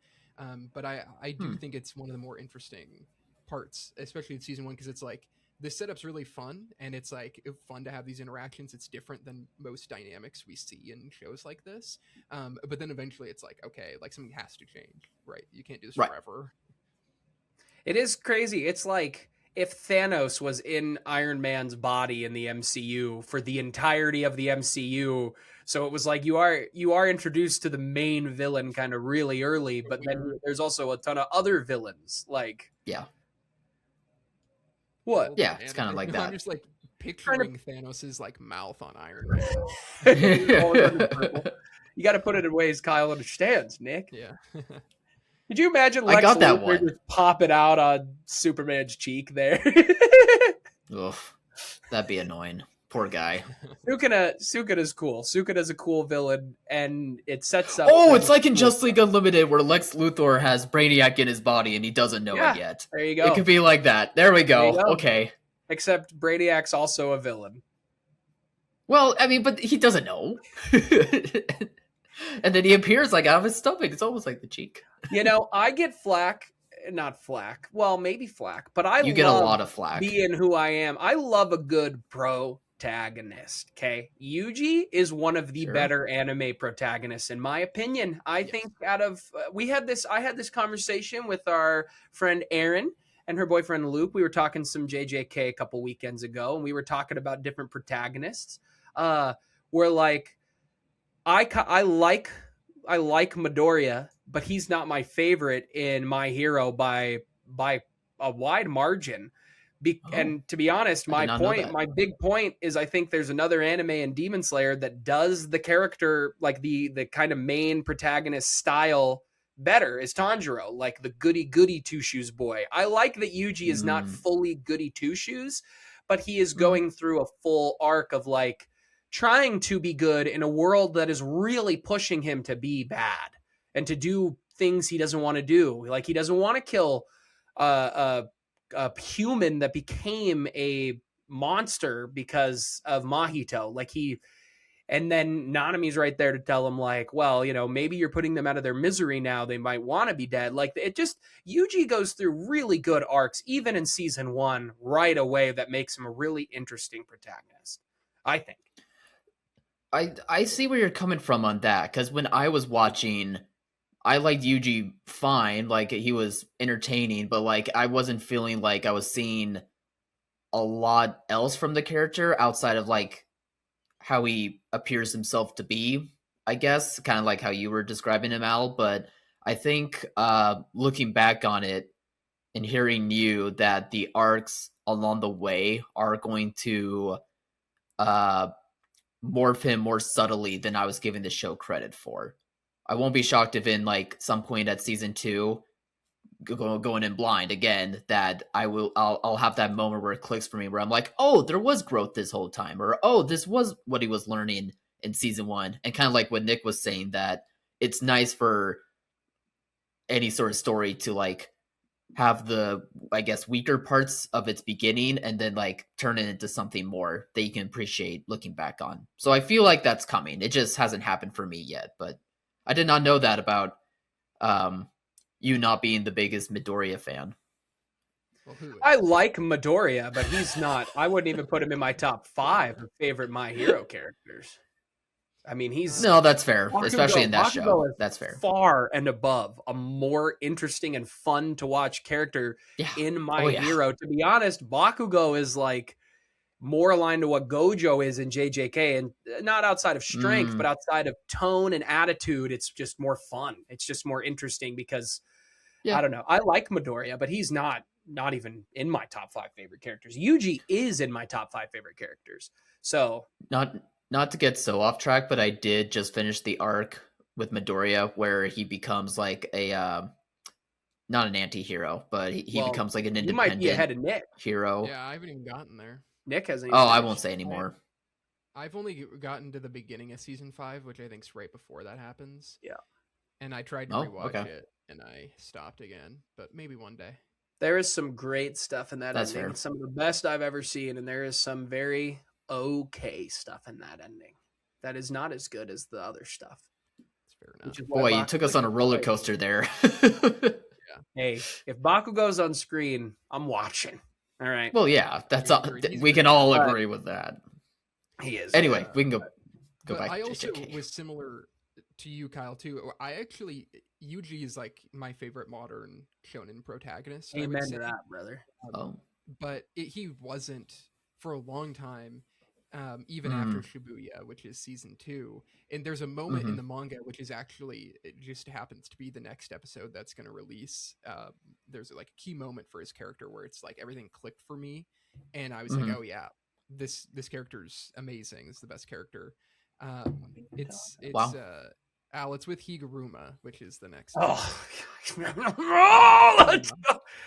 [SPEAKER 2] But I do think it's one of the more interesting parts, especially in season 1, because it's like this setup's really fun, and it's like fun to have these interactions. It's different than most dynamics we see in shows like this. But then eventually it's like, okay, like something has to change, right? You can't do this forever.
[SPEAKER 1] It is crazy. It's like if Thanos was in Iron Man's body in the MCU for the entirety of the MCU. So it was like you are introduced to the main villain kind of really early, but then there's also a ton of other villains. Like, what?
[SPEAKER 3] Yeah, it's kind of like that.
[SPEAKER 2] I'm just like picturing Thanos' like mouth on Iron Man.
[SPEAKER 1] You got to put it in ways Kyle understands, Nick.
[SPEAKER 2] Yeah.
[SPEAKER 1] Could you imagine Lex Luthor just pop it out on Superman's cheek there?
[SPEAKER 3] Oof, that'd be annoying. Poor guy.
[SPEAKER 1] Sukuna is cool. Sukuna's a cool villain, and it sets up.
[SPEAKER 3] Oh, it's like in Just League Unlimited, where Lex Luthor has Brainiac in his body and he doesn't know it yet.
[SPEAKER 1] There you go.
[SPEAKER 3] It could be like that. There we go. Okay.
[SPEAKER 1] Except Brainiac's also a villain.
[SPEAKER 3] Well, I mean, but he doesn't know. And then he appears like out of his stomach. It's almost like the cheek.
[SPEAKER 1] I get flack. Not flack. Well, maybe flack, but you
[SPEAKER 3] get a lot of flack.
[SPEAKER 1] Being who I am, I love a good protagonist. Okay, Yuji is one of the better anime protagonists, in my opinion. I think out of I had this conversation with our friend Erin and her boyfriend Luke. We were talking some JJK a couple weekends ago, and we were talking about different protagonists. Where like I like Midoriya, but he's not my favorite in My Hero by a wide margin. And to be honest, my big point is I think there's another anime in Demon Slayer that does the character, like the kind of main protagonist style better, is Tanjiro, like the goody two shoes boy. I like that Yuji is not fully goody two shoes, but he is going through a full arc of like trying to be good in a world that is really pushing him to be bad and to do things he doesn't want to do. Like he doesn't want to kill a human that became a monster because of Mahito. And then Nanami's right there to tell him like, well, maybe you're putting them out of their misery now. They might want to be dead. Like Yuji goes through really good arcs, even in season 1 right away, that makes him a really interesting protagonist, I think.
[SPEAKER 3] I see where you're coming from on that, because when I was watching, I liked Yuji fine, like he was entertaining, but like I wasn't feeling like I was seeing a lot else from the character outside of like how he appears himself to be, I guess, kind of like how you were describing him, Al. But I think looking back on it and hearing you, that the arcs along the way are going to morph him more subtly than I was giving the show credit for. I won't be shocked if in like some point at season 2 going in blind again, that I'll have that moment where it clicks for me, where I'm like, oh, there was growth this whole time, or oh, this was what he was learning in season 1. And kind of like what Nick was saying, that it's nice for any sort of story to like have the, I guess, weaker parts of its beginning and then like turn it into something more that you can appreciate looking back on. So I feel like that's coming. It just hasn't happened for me yet, but I did not know that about you not being the biggest Midoriya fan.
[SPEAKER 2] Well, who is?
[SPEAKER 1] I like Midoriya, but he's not. I wouldn't even put him in my top 5 of favorite My Hero characters. I mean, he's
[SPEAKER 3] No, that's fair,
[SPEAKER 1] Bakugo,
[SPEAKER 3] especially in that
[SPEAKER 1] Bakugo
[SPEAKER 3] show.
[SPEAKER 1] is
[SPEAKER 3] That's fair.
[SPEAKER 1] far and above a more interesting and fun to watch character in My Hero. To be honest, Bakugo is like more aligned to what Gojo is in JJK, and not outside of strength, but outside of tone and attitude. It's just more fun. It's just more interesting because I don't know. I like Midoriya, but he's not even in my top 5 favorite characters. Yuji is in my top 5 favorite characters. So
[SPEAKER 3] not to get so off track, but I did just finish the arc with Midoriya where he becomes like a not an anti-hero, but he becomes like an independent,
[SPEAKER 1] you might be ahead of Nick.
[SPEAKER 3] Hero.
[SPEAKER 2] Yeah, I haven't even gotten there.
[SPEAKER 1] Nick hasn't.
[SPEAKER 3] I won't say anymore.
[SPEAKER 2] I've only gotten to the beginning of season 5, which I think's right before that happens.
[SPEAKER 1] Yeah.
[SPEAKER 2] And I tried to rewatch it, and I stopped again. But maybe one day.
[SPEAKER 1] There is some great stuff in that
[SPEAKER 3] That's
[SPEAKER 1] ending.
[SPEAKER 3] fair.
[SPEAKER 1] Some of the best I've ever seen, and there is some very okay stuff in that ending that is not as good as the other stuff.
[SPEAKER 2] That's fair enough.
[SPEAKER 3] Boy, you took us on a roller coaster there.
[SPEAKER 1] Hey, if Bakugo's on screen, I'm watching. All right.
[SPEAKER 3] Well, yeah, that's all. We can all agree with that.
[SPEAKER 1] He is.
[SPEAKER 3] Anyway, we can go back.
[SPEAKER 2] I
[SPEAKER 3] to
[SPEAKER 2] also
[SPEAKER 3] JJK.
[SPEAKER 2] was similar to you, Kyle, too. Yuji is like my favorite modern shonen protagonist.
[SPEAKER 1] Amen to that, brother.
[SPEAKER 2] But he wasn't for a long time, even after Shibuya, which is season 2. And there's a moment in the manga, which is actually, it just happens to be the next episode that's going to release. There's like a key moment for his character where it's like everything clicked for me. And I was like, oh yeah, this character's amazing. It's the best character. It's with Higuruma, which is the next.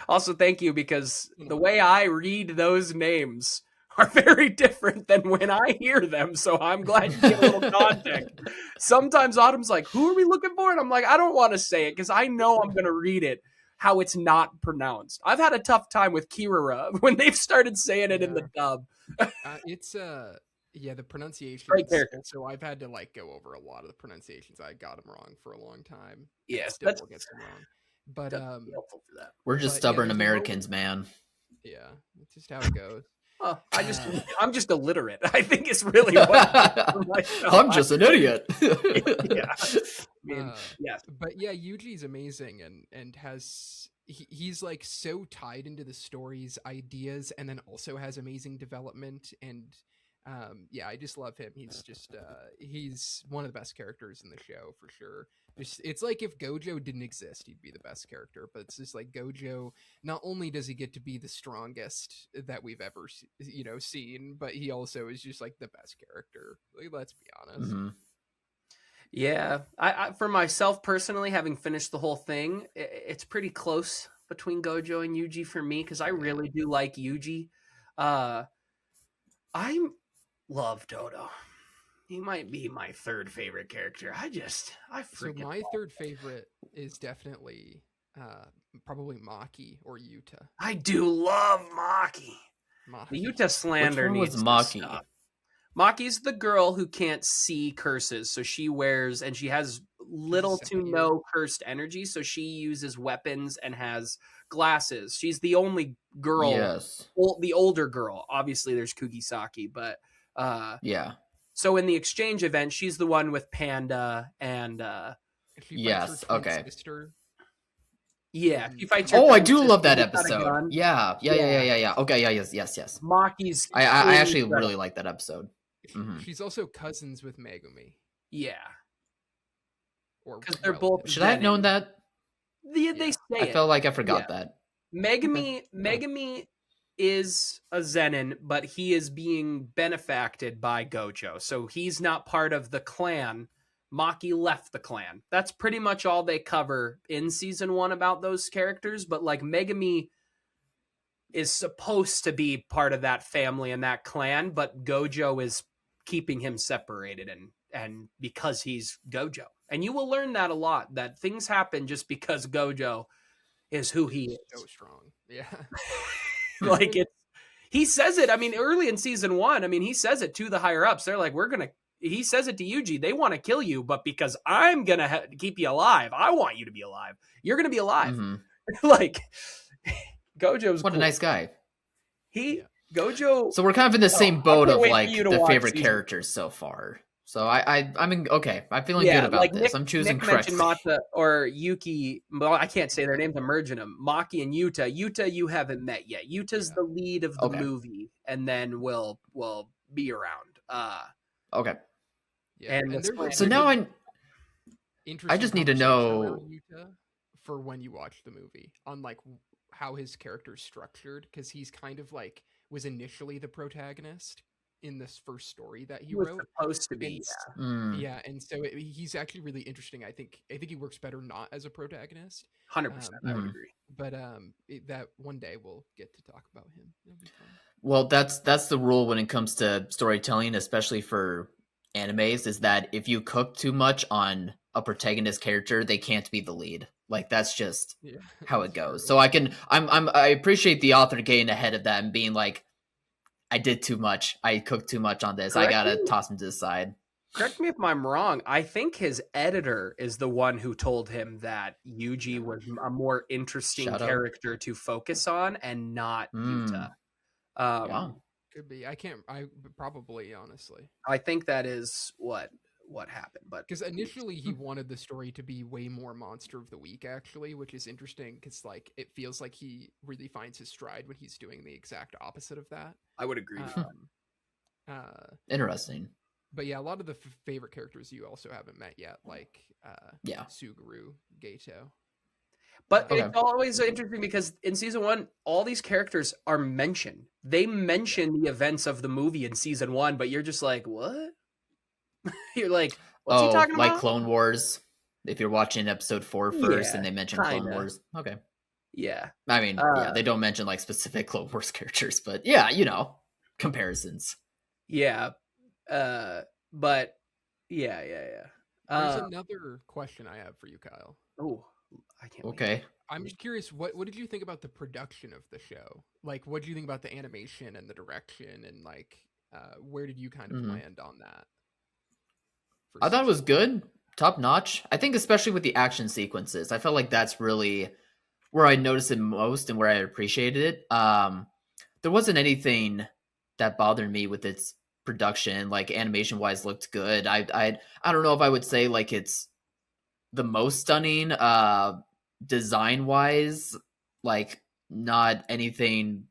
[SPEAKER 1] Also, thank you, because the way I read those names are very different than when I hear them. So I'm glad you get a little context. Sometimes Autumn's like, who are we looking for? And I'm like, I don't want to say it because I know I'm going to read it how it's not pronounced. I've had a tough time with Kirara when they've started saying it in the dub.
[SPEAKER 2] The pronunciation.
[SPEAKER 1] Great character.
[SPEAKER 2] So I've had to like go over a lot of the pronunciations. I got them wrong for a long time.
[SPEAKER 1] Yes,
[SPEAKER 2] still will get them wrong. But
[SPEAKER 1] helpful for that.
[SPEAKER 3] We're just stubborn Americans, man.
[SPEAKER 2] Yeah, it's just how it goes.
[SPEAKER 1] I'm just illiterate. I think it's really what
[SPEAKER 3] I'm just an idiot.
[SPEAKER 1] Yes.
[SPEAKER 2] But yeah, Yuji's amazing and has he's like so tied into the story's ideas, and then also has amazing development. And I just love him. He's just he's one of the best characters in the show for sure. It's like if Gojo didn't exist, he'd be the best character. But it's just like Gojo, not only does he get to be the strongest that we've ever seen, but he also is just like the best character. Like, let's be honest.
[SPEAKER 1] Yeah, I for myself personally, having finished the whole thing, it's pretty close between Gojo and Yuji for me, because I really do like Yuji. I love Dodo. He might be my third favorite character. I freaking.
[SPEAKER 2] So my third favorite is definitely probably Maki or Yuta.
[SPEAKER 1] I do love Maki. The Yuta slander needs to stop. Maki's the girl who can't see curses, so she wears, and she has little to no cursed energy, so she uses weapons and has glasses. She's the only girl, the older girl. Obviously, there's Kugisaki, but So in the exchange event, she's the one with Panda and
[SPEAKER 2] sister.
[SPEAKER 1] Yeah, she fights
[SPEAKER 3] I do love that episode. Yeah. Okay, yes.
[SPEAKER 1] Maki's.
[SPEAKER 3] I actually really like that episode.
[SPEAKER 2] She's also cousins with Megumi.
[SPEAKER 1] Yeah.
[SPEAKER 2] Because
[SPEAKER 1] they're both.
[SPEAKER 3] Should I have known that?
[SPEAKER 1] They say
[SPEAKER 3] I felt like I forgot that.
[SPEAKER 1] Megumi is a Zenin, but he is being benefacted by Gojo. So he's not part of the clan Maki left the clan. That's pretty much all they cover in season 1 about those characters. But like Megami is supposed to be part of that family and that clan, but Gojo is keeping him separated, and because he's Gojo. And you will learn that a lot, that things happen just because Gojo is who he is.
[SPEAKER 2] So strong. Yeah.
[SPEAKER 1] Like he says it. I mean, early in season 1, I mean, he says it to the higher ups. They're like, he says it to Yuji. They want to kill you, but because I'm going to keep you alive, I want you to be alive. You're going to be alive. Mm-hmm. Like Gojo's
[SPEAKER 3] what cool. A nice guy.
[SPEAKER 1] Gojo.
[SPEAKER 3] So we're kind of in the same boat of like the favorite characters so far. So I mean, okay, I'm feeling good about this. I'm choosing correctly.
[SPEAKER 1] Mata or Yuki. Well, I can't say their names. I'm merging them. Maki and Yuta. Yuta, you haven't met yet. Yuta's the lead of the movie, and then we'll be around.
[SPEAKER 3] Okay.
[SPEAKER 2] Yeah. And
[SPEAKER 3] so now I just need to know
[SPEAKER 2] Yuta for when you watch the movie on like how his character's structured, because he's kind of like was initially the protagonist in this first story that he wrote.
[SPEAKER 1] Supposed to be,
[SPEAKER 2] yeah. And so he's actually really interesting. I think he works better not as a protagonist.
[SPEAKER 1] 100%, I would agree.
[SPEAKER 2] But that one day we'll get to talk about him. It'll be fun.
[SPEAKER 3] Well, that's the rule when it comes to storytelling, especially for animes, is that if you cook too much on a protagonist character, they can't be the lead. Like that's just how it goes. So I appreciate the author getting ahead of that and being like, I did too much. I cooked too much on this. I gotta toss him to the side.
[SPEAKER 1] Correct me if I'm wrong. I think his editor is the one who told him that Yuji was a more interesting character to focus on and not Yuta.
[SPEAKER 2] Could be. I probably, honestly.
[SPEAKER 1] I think that is what happened, but
[SPEAKER 2] because initially he wanted the story to be way more monster of the week, actually, which is interesting because like it feels like he really finds his stride when he's doing the exact opposite of that.
[SPEAKER 1] I would agree.
[SPEAKER 3] Interesting.
[SPEAKER 2] But yeah, a lot of the favorite characters you also haven't met yet, like Suguru, Geto.
[SPEAKER 1] But it's always interesting because in season 1, all these characters are mentioned. They mention the events of the movie in season 1, but you're just like, what? You're like, what's he talking about?
[SPEAKER 3] Like Clone Wars. If you're watching episode 4 first and they mention Clone Wars. Okay.
[SPEAKER 1] Yeah.
[SPEAKER 3] I mean, they don't mention like specific Clone Wars characters, but comparisons.
[SPEAKER 1] Yeah. But yeah.
[SPEAKER 2] There's another question I have for you, Kyle.
[SPEAKER 1] Oh, I can't wait.
[SPEAKER 3] Okay.
[SPEAKER 2] I'm just curious, what did you think about the production of the show? Like, what did you think about the animation and the direction, and like, where did you kind of land on that?
[SPEAKER 3] I thought it was good, top notch. I think especially with the action sequences, I felt like that's really where I noticed it most and where I appreciated it. There wasn't anything that bothered me with its production, like animation wise looked good. I don't know if I would say like it's the most stunning design wise, like not anything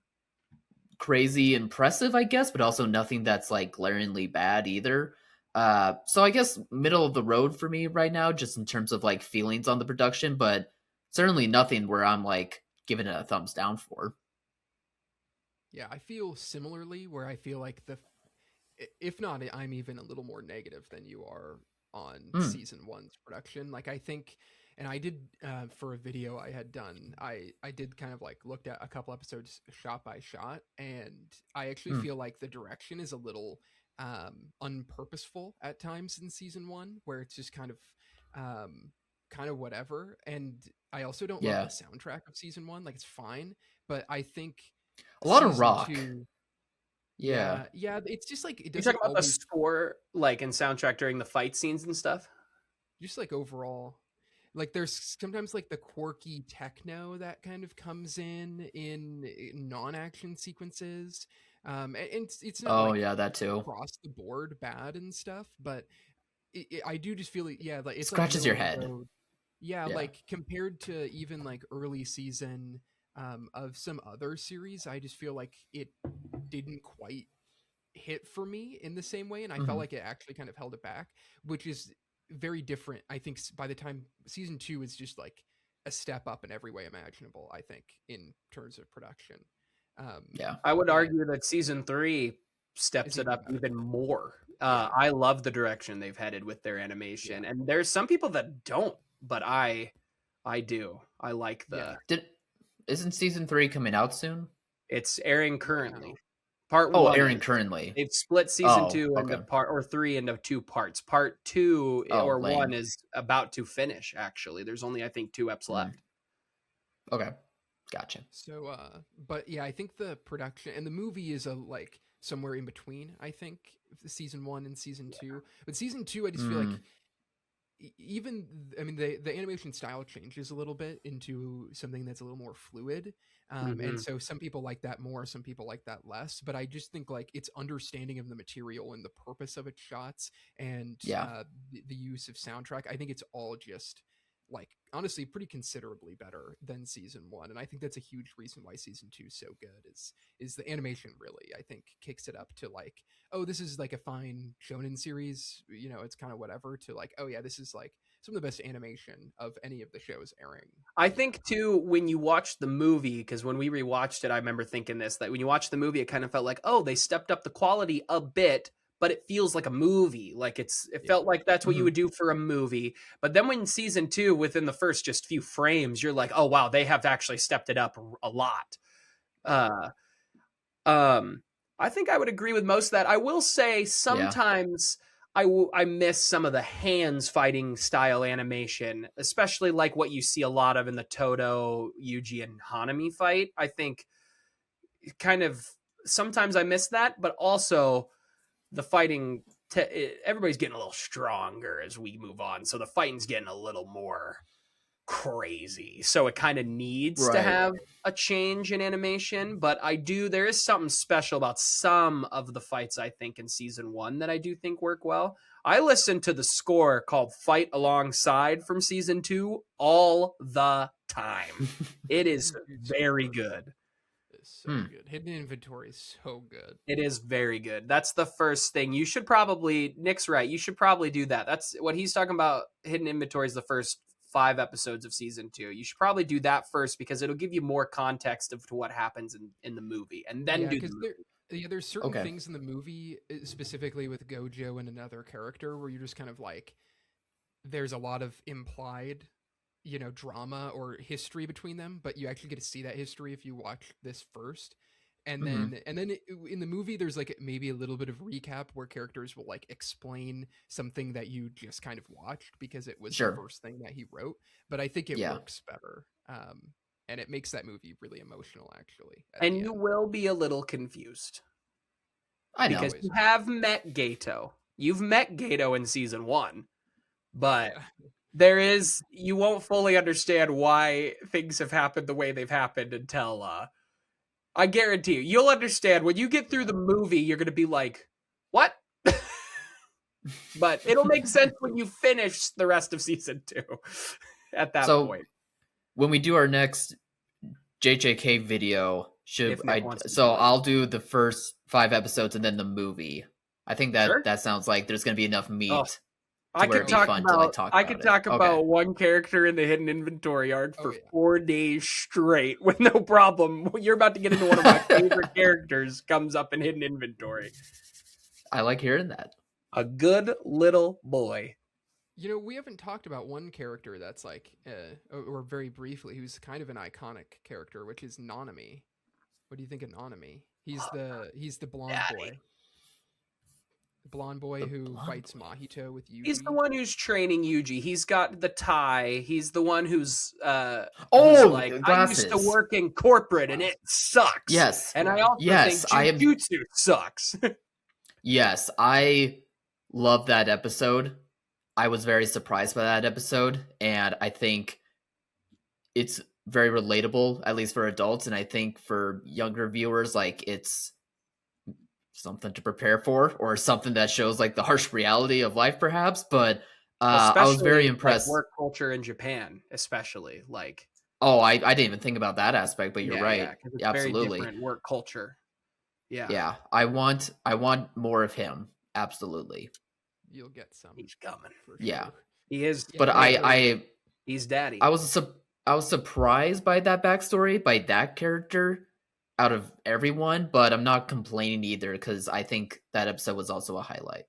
[SPEAKER 3] crazy impressive, I guess, but also nothing that's like glaringly bad either. So I guess middle of the road for me right now, just in terms of like feelings on the production, but certainly nothing where I'm like giving it a thumbs down for.
[SPEAKER 2] Yeah, I feel similarly, where I feel like if not, I'm even a little more negative than you are on season 1's production. Like I think, and I did for a video I had done, I did kind of like looked at a couple episodes shot by shot, and I actually feel like the direction is a little unpurposeful at times in season 1, where it's just kind of whatever. And I also don't love the soundtrack of season 1. Like it's fine, but I think
[SPEAKER 3] a lot of rock.
[SPEAKER 2] 2,
[SPEAKER 3] yeah,
[SPEAKER 2] it's just like it
[SPEAKER 1] doesn't. You're talking about the score, like in soundtrack during the fight scenes and stuff.
[SPEAKER 2] Just like overall, like there's sometimes like the quirky techno that kind of comes in non-action sequences. And it's not
[SPEAKER 3] that too
[SPEAKER 2] across the board bad and stuff, but I do just feel like like it
[SPEAKER 3] scratches
[SPEAKER 2] like
[SPEAKER 3] your head.
[SPEAKER 2] Like compared to even like early season of some other series, I just feel like it didn't quite hit for me in the same way, and I felt like it actually kind of held it back, which is very different. I think by the time season 2 is just like a step up in every way imaginable, I think, in terms of production.
[SPEAKER 1] I would argue that season 3 steps it
[SPEAKER 2] even
[SPEAKER 1] up
[SPEAKER 2] better.
[SPEAKER 1] even more. I love the direction they've headed with their animation, and there's some people that don't, but I do. I like the.
[SPEAKER 3] Isn't season 3 coming out soon?
[SPEAKER 1] It's airing currently. Part
[SPEAKER 3] Oh,
[SPEAKER 1] one
[SPEAKER 3] airing
[SPEAKER 1] is.
[SPEAKER 3] currently.
[SPEAKER 1] They've split season
[SPEAKER 3] Oh,
[SPEAKER 1] 2 into
[SPEAKER 3] okay.
[SPEAKER 1] part or 3 into 2 parts. Part 2
[SPEAKER 3] Oh,
[SPEAKER 1] or
[SPEAKER 3] lame.
[SPEAKER 1] 1 is about to finish. Actually, there's only I think 2 eps left.
[SPEAKER 3] Okay, gotcha.
[SPEAKER 2] So, but yeah, I think the production and the movie is like somewhere in between. I think season 1 and season 2, but season 2, I just feel like even I mean the animation style changes a little bit into something that's a little more fluid, and so some people like that more, some people like that less, but I just think like its understanding of the material and the purpose of its shots and the use of soundtrack, I think it's all just like honestly pretty considerably better than season 1, and I think that's a huge reason why season 2 is so good is the animation really I think kicks it up to like, oh, this is like a fine shonen series, you know, it's kind of whatever, to like, oh yeah, this is like some of the best animation of any of the shows airing.
[SPEAKER 1] I think too, when you watch the movie, because when we rewatched it, I remember thinking this, that when you watch the movie, it kind of felt like, oh, they stepped up the quality a bit, but it feels like a movie. Like it felt like that's what you would do for a movie. But then when season 2, within the first just few frames, you're like, oh wow, they have actually stepped it up a lot. I think I would agree with most of that. I will say sometimes I miss some of the hands fighting style animation, especially like what you see a lot of in the Todo, Yuji, and Hanami fight. I think kind of sometimes I miss that, but also the fighting, everybody's getting a little stronger as we move on. So the fighting's getting a little more crazy, so it kind of needs to have a change in animation. But there is something special about some of the fights I think in season 1 that I do think work well. I listened to the score called Fight Alongside from season 2 all the time. It is very good.
[SPEAKER 2] It's so good. Hidden Inventory is so good.
[SPEAKER 1] It is very good. That's the first thing. You should probably, Nick's right, you should probably do that. That's what he's talking about. Hidden Inventory is the first 5 episodes of season 2. You should probably do that first because it'll give you more context of to what happens in the movie, and then do the movie.
[SPEAKER 2] There's certain things in the movie, specifically with Gojo and another character, where you're just kind of like, there's a lot of implied, you know, drama or history between them, but you actually get to see that history if you watch this first. And then in the movie, there's like maybe a little bit of recap where characters will like explain something that you just kind of watched because it was the first thing that he wrote. But I think it works better. And it makes that movie really emotional, actually.
[SPEAKER 1] And you will be a little confused.
[SPEAKER 3] I know.
[SPEAKER 1] Because you have met Gato. You've met Gato in season 1. But you won't fully understand why things have happened the way they've happened until I guarantee you'll understand when you get through the movie. You're going to be like, what? But it'll make sense when you finish the rest of season 2 at that point.
[SPEAKER 3] When we do our next JJK video, I'll do the first 5 episodes and then the movie. I think that sounds like there's going to be enough meat.
[SPEAKER 1] I could talk about one character in the Hidden Inventory arc for 4 days straight with no problem. You're about to get into one of my favorite characters comes up in Hidden Inventory.
[SPEAKER 3] I like hearing that.
[SPEAKER 1] A good little boy.
[SPEAKER 2] You know, we haven't talked about one character that's like, or very briefly, who's kind of an iconic character, which is Nanami. What do you think of Nanami? He's the blonde boy. Blonde boy who fights Mahito with Yuji.
[SPEAKER 1] He's the one who's training Yuji. He's got the tie. He's the one who's like, I used to work in corporate and it sucks.
[SPEAKER 3] Yes.
[SPEAKER 1] And I also think Jujutsu sucks.
[SPEAKER 3] Yes, I love that episode. I was very surprised by that episode, and I think it's very relatable, at least for adults, and I think for younger viewers, like, it's something to prepare for, or something that shows like the harsh reality of life, perhaps. But I was very impressed.
[SPEAKER 1] Like work culture in Japan, especially like.
[SPEAKER 3] Oh, I didn't even think about that aspect, but you're right.
[SPEAKER 1] Yeah, absolutely, very different work culture.
[SPEAKER 3] Yeah. I want more of him. Absolutely.
[SPEAKER 2] You'll get some.
[SPEAKER 1] He's coming.
[SPEAKER 2] For sure.
[SPEAKER 3] Yeah,
[SPEAKER 1] he is.
[SPEAKER 3] But
[SPEAKER 1] he's daddy.
[SPEAKER 3] I was surprised by that backstory, by that character. out of everyone, but I'm not complaining either because I think that episode was also a highlight.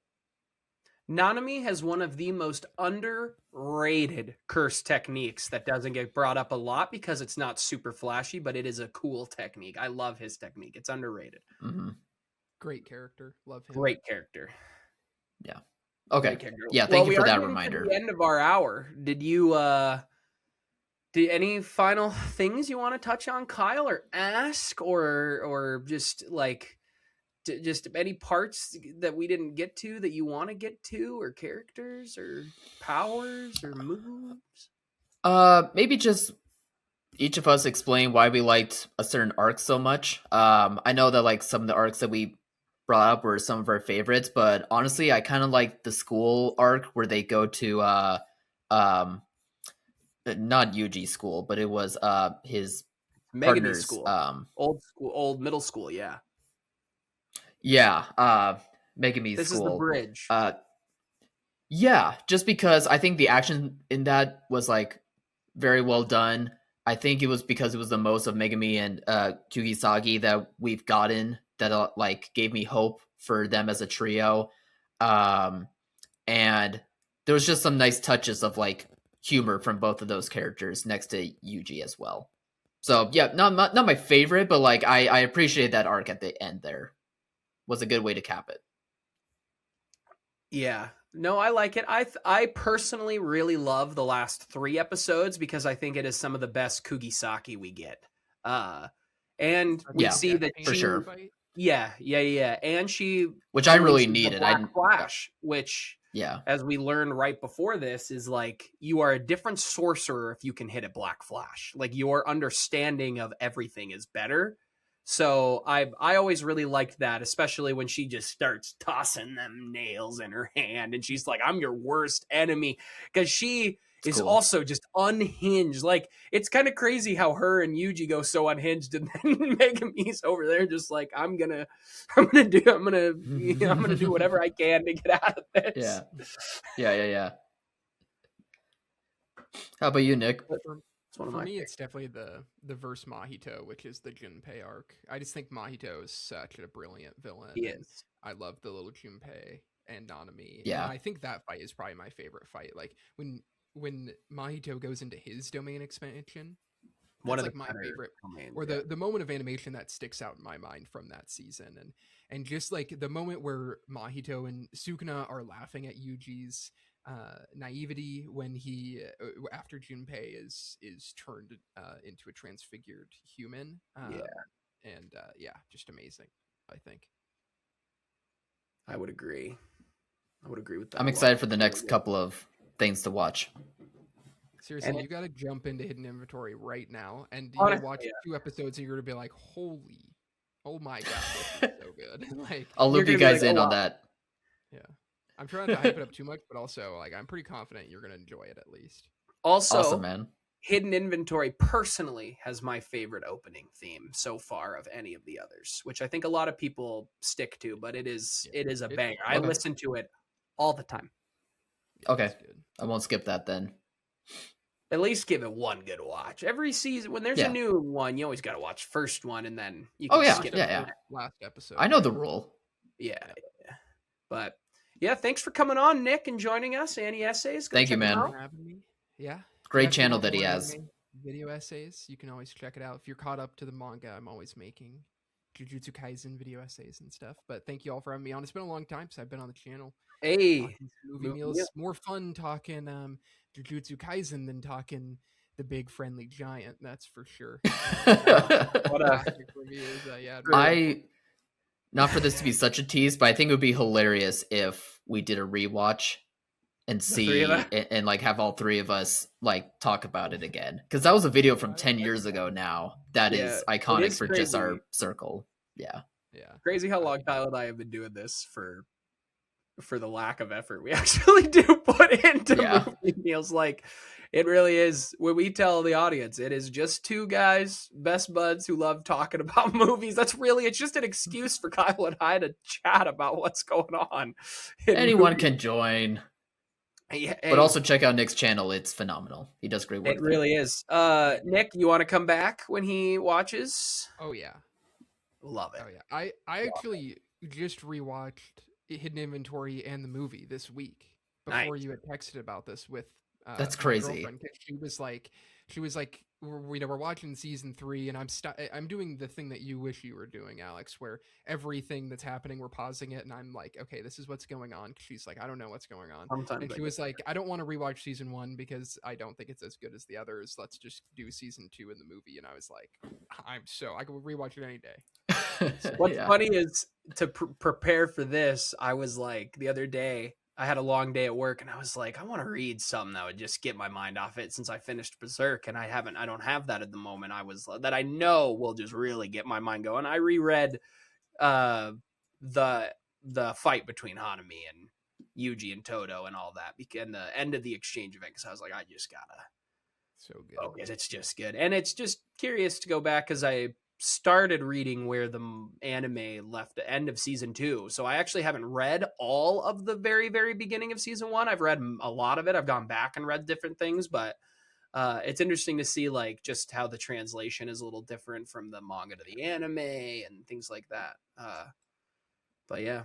[SPEAKER 1] Nanami has one of the most underrated curse techniques that doesn't get brought up a lot because it's not super flashy, but it is a cool technique. I love his technique. It's underrated.
[SPEAKER 3] Mm-hmm.
[SPEAKER 2] Great character. Love him.
[SPEAKER 1] Great character.
[SPEAKER 3] Yeah. Okay.
[SPEAKER 1] Character.
[SPEAKER 3] Yeah, thank you for that reminder.
[SPEAKER 1] To the end of our hour. Did you did any final things you want to touch on, Kyle, or ask, or just like just any parts that we didn't get to that you want to get to, or characters or powers or moves?
[SPEAKER 3] Maybe just each of us explain why we liked a certain arc so much. I know that like some of the arcs that we brought up were some of our favorites, but honestly, I kind of like the school arc where they go to not Yuji school, but it was his
[SPEAKER 1] Megami
[SPEAKER 3] partner's
[SPEAKER 1] school. Old middle school, yeah.
[SPEAKER 3] Yeah, Megami's
[SPEAKER 1] this
[SPEAKER 3] school.
[SPEAKER 1] This is the bridge.
[SPEAKER 3] Yeah, just because I think the action in that was like very well done. I think it was because it was the most of Megami and Kugisagi that we've gotten that like gave me hope for them as a trio. And there was just some nice touches of like humor from both of those characters next to Yuji as well. So yeah, not my favorite, but like I appreciate that arc at the end there. Was a good way to cap it.
[SPEAKER 1] Yeah. No, I like it. I personally really love the last 3 episodes because I think it is some of the best Kugisaki we get. And we see that
[SPEAKER 3] for sure.
[SPEAKER 1] Yeah. And she,
[SPEAKER 3] which I really needed.
[SPEAKER 1] Flash, which as we learned right before this, is like you are a different sorcerer if you can hit a Black Flash. Like your understanding of everything is better. So I always really liked that, especially when she just starts tossing them nails in her hand and she's like, I'm your worst enemy, because she is also just unhinged. Like it's kind of crazy how her and Yuji go so unhinged, and then Megami's over there just like, I'm gonna do whatever I can to get out of this.
[SPEAKER 3] Yeah. How about you, Nick?
[SPEAKER 2] For me, it's definitely the verse Mahito, which is the Junpei arc. I just think Mahito is such a brilliant villain.
[SPEAKER 1] He is.
[SPEAKER 2] I love the little Junpei and Nanami.
[SPEAKER 3] Yeah.
[SPEAKER 2] And I think that fight is probably my favorite fight. Like when Mahito goes into his domain expansion,
[SPEAKER 1] one of
[SPEAKER 2] like my favorite
[SPEAKER 1] domains,
[SPEAKER 2] or the moment of animation that sticks out in my mind from that season. And just like the moment where Mahito and Sukuna are laughing at Yuji's naivety when he after Junpei is turned into a transfigured human. Just amazing, I think.
[SPEAKER 1] I would agree with that.
[SPEAKER 3] I'm excited for the next couple of things to watch.
[SPEAKER 2] Seriously, you got to jump into Hidden Inventory right now, and you watch 2 episodes, and you're gonna be like, oh my god, this is so good. Like,
[SPEAKER 3] I'll loop you guys in on that.
[SPEAKER 2] Yeah. I'm trying to hype it up too much, but also like I'm pretty confident you're gonna enjoy it at least.
[SPEAKER 1] Also,
[SPEAKER 3] awesome, man.
[SPEAKER 1] Hidden Inventory personally has my favorite opening theme so far of any of the others, which I think a lot of people stick to, but it is a banger. I listen to it all the time.
[SPEAKER 3] Okay, I won't skip that then.
[SPEAKER 1] At least give it one good watch. Every season, when there's a new one, you always got to watch first one, and then you can skip it.
[SPEAKER 2] Last episode.
[SPEAKER 3] I know the rule.
[SPEAKER 1] Yeah. But yeah, thanks for coming on, Nick, and joining us. AniEssays.
[SPEAKER 3] Thank you, man.
[SPEAKER 2] Yeah.
[SPEAKER 3] Great channel that he has.
[SPEAKER 2] Video essays. You can always check it out. If you're caught up to the manga, I'm always making Jujutsu Kaisen video essays and stuff. But thank you all for having me on. It's been a long time since I've been on the channel.
[SPEAKER 1] Hey.
[SPEAKER 2] Movie meals. More fun talking Jujutsu Kaisen than talking the big friendly giant. That's for sure.
[SPEAKER 3] Not for this to be such a tease, but I think it would be hilarious if we did a rewatch and see and like have all 3 of us like talk about it again, because that was a video from 10 years ago now that is iconic for crazy. Just our circle. Yeah
[SPEAKER 1] Crazy how long Kyle and I have been doing this for the lack of effort we actually do put into movie meals. Like it really is, when we tell the audience, it is just 2 guys, best buds, who love talking about movies. It's just an excuse for Kyle and I to chat about what's going on.
[SPEAKER 3] Anyone can join.
[SPEAKER 1] Yeah,
[SPEAKER 3] but also check out Nick's channel. It's phenomenal. He does great work.
[SPEAKER 1] It really is. Nick, you want to come back when he watches?
[SPEAKER 2] Oh yeah.
[SPEAKER 1] Love it.
[SPEAKER 2] Oh yeah, I actually just rewatched Hidden Inventory and the movie this week before
[SPEAKER 1] Nice.
[SPEAKER 2] you had texted about this with
[SPEAKER 3] That's
[SPEAKER 2] my
[SPEAKER 3] crazy.
[SPEAKER 2] girlfriend. 'Cause she was like, we're watching season 3, and I'm doing the thing that you wish you were doing, Alex, where everything that's happening we're pausing it, and I'm like, okay, this is what's going on. She's like, I don't know what's going on,
[SPEAKER 1] Sometimes
[SPEAKER 2] and she was like, I don't want to rewatch season 1 because I don't think it's as good as the others. Let's just do season 2 in the movie. And I was like, I could rewatch it any day.
[SPEAKER 1] What's funny is to prepare for this, I was like the other day, I had a long day at work and I was like, I want to read something that would just get my mind off it since I finished Berserk, and I don't have that at the moment. I was that I know will just really get my mind going. I reread the fight between Hanami and Yuji and Todo and all that, and the end of the exchange event, because I was like, I just gotta
[SPEAKER 2] So good.
[SPEAKER 1] focus. It's just good, and it's just curious to go back because I started reading where the anime left the end of season 2, so I actually haven't read all of the very, very beginning of season 1. I've read a lot of it. I've gone back and read different things, but it's interesting to see like just how the translation is a little different from the manga to the anime and things like that. But yeah,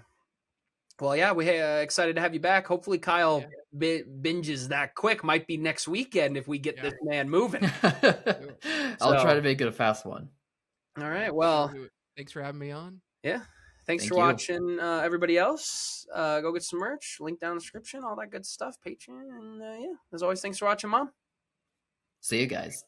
[SPEAKER 1] well, yeah, we excited to have you back. Hopefully Kyle binges that quick. Might be next weekend if we get this man moving.
[SPEAKER 3] I'll try to make it a fast one.
[SPEAKER 1] All right. Well,
[SPEAKER 2] thanks for having me on.
[SPEAKER 1] Yeah. Thanks for watching, everybody else. Go get some merch. Link down in the description. All that good stuff. Patreon. And yeah, as always, thanks for watching, Mom.
[SPEAKER 3] See you guys.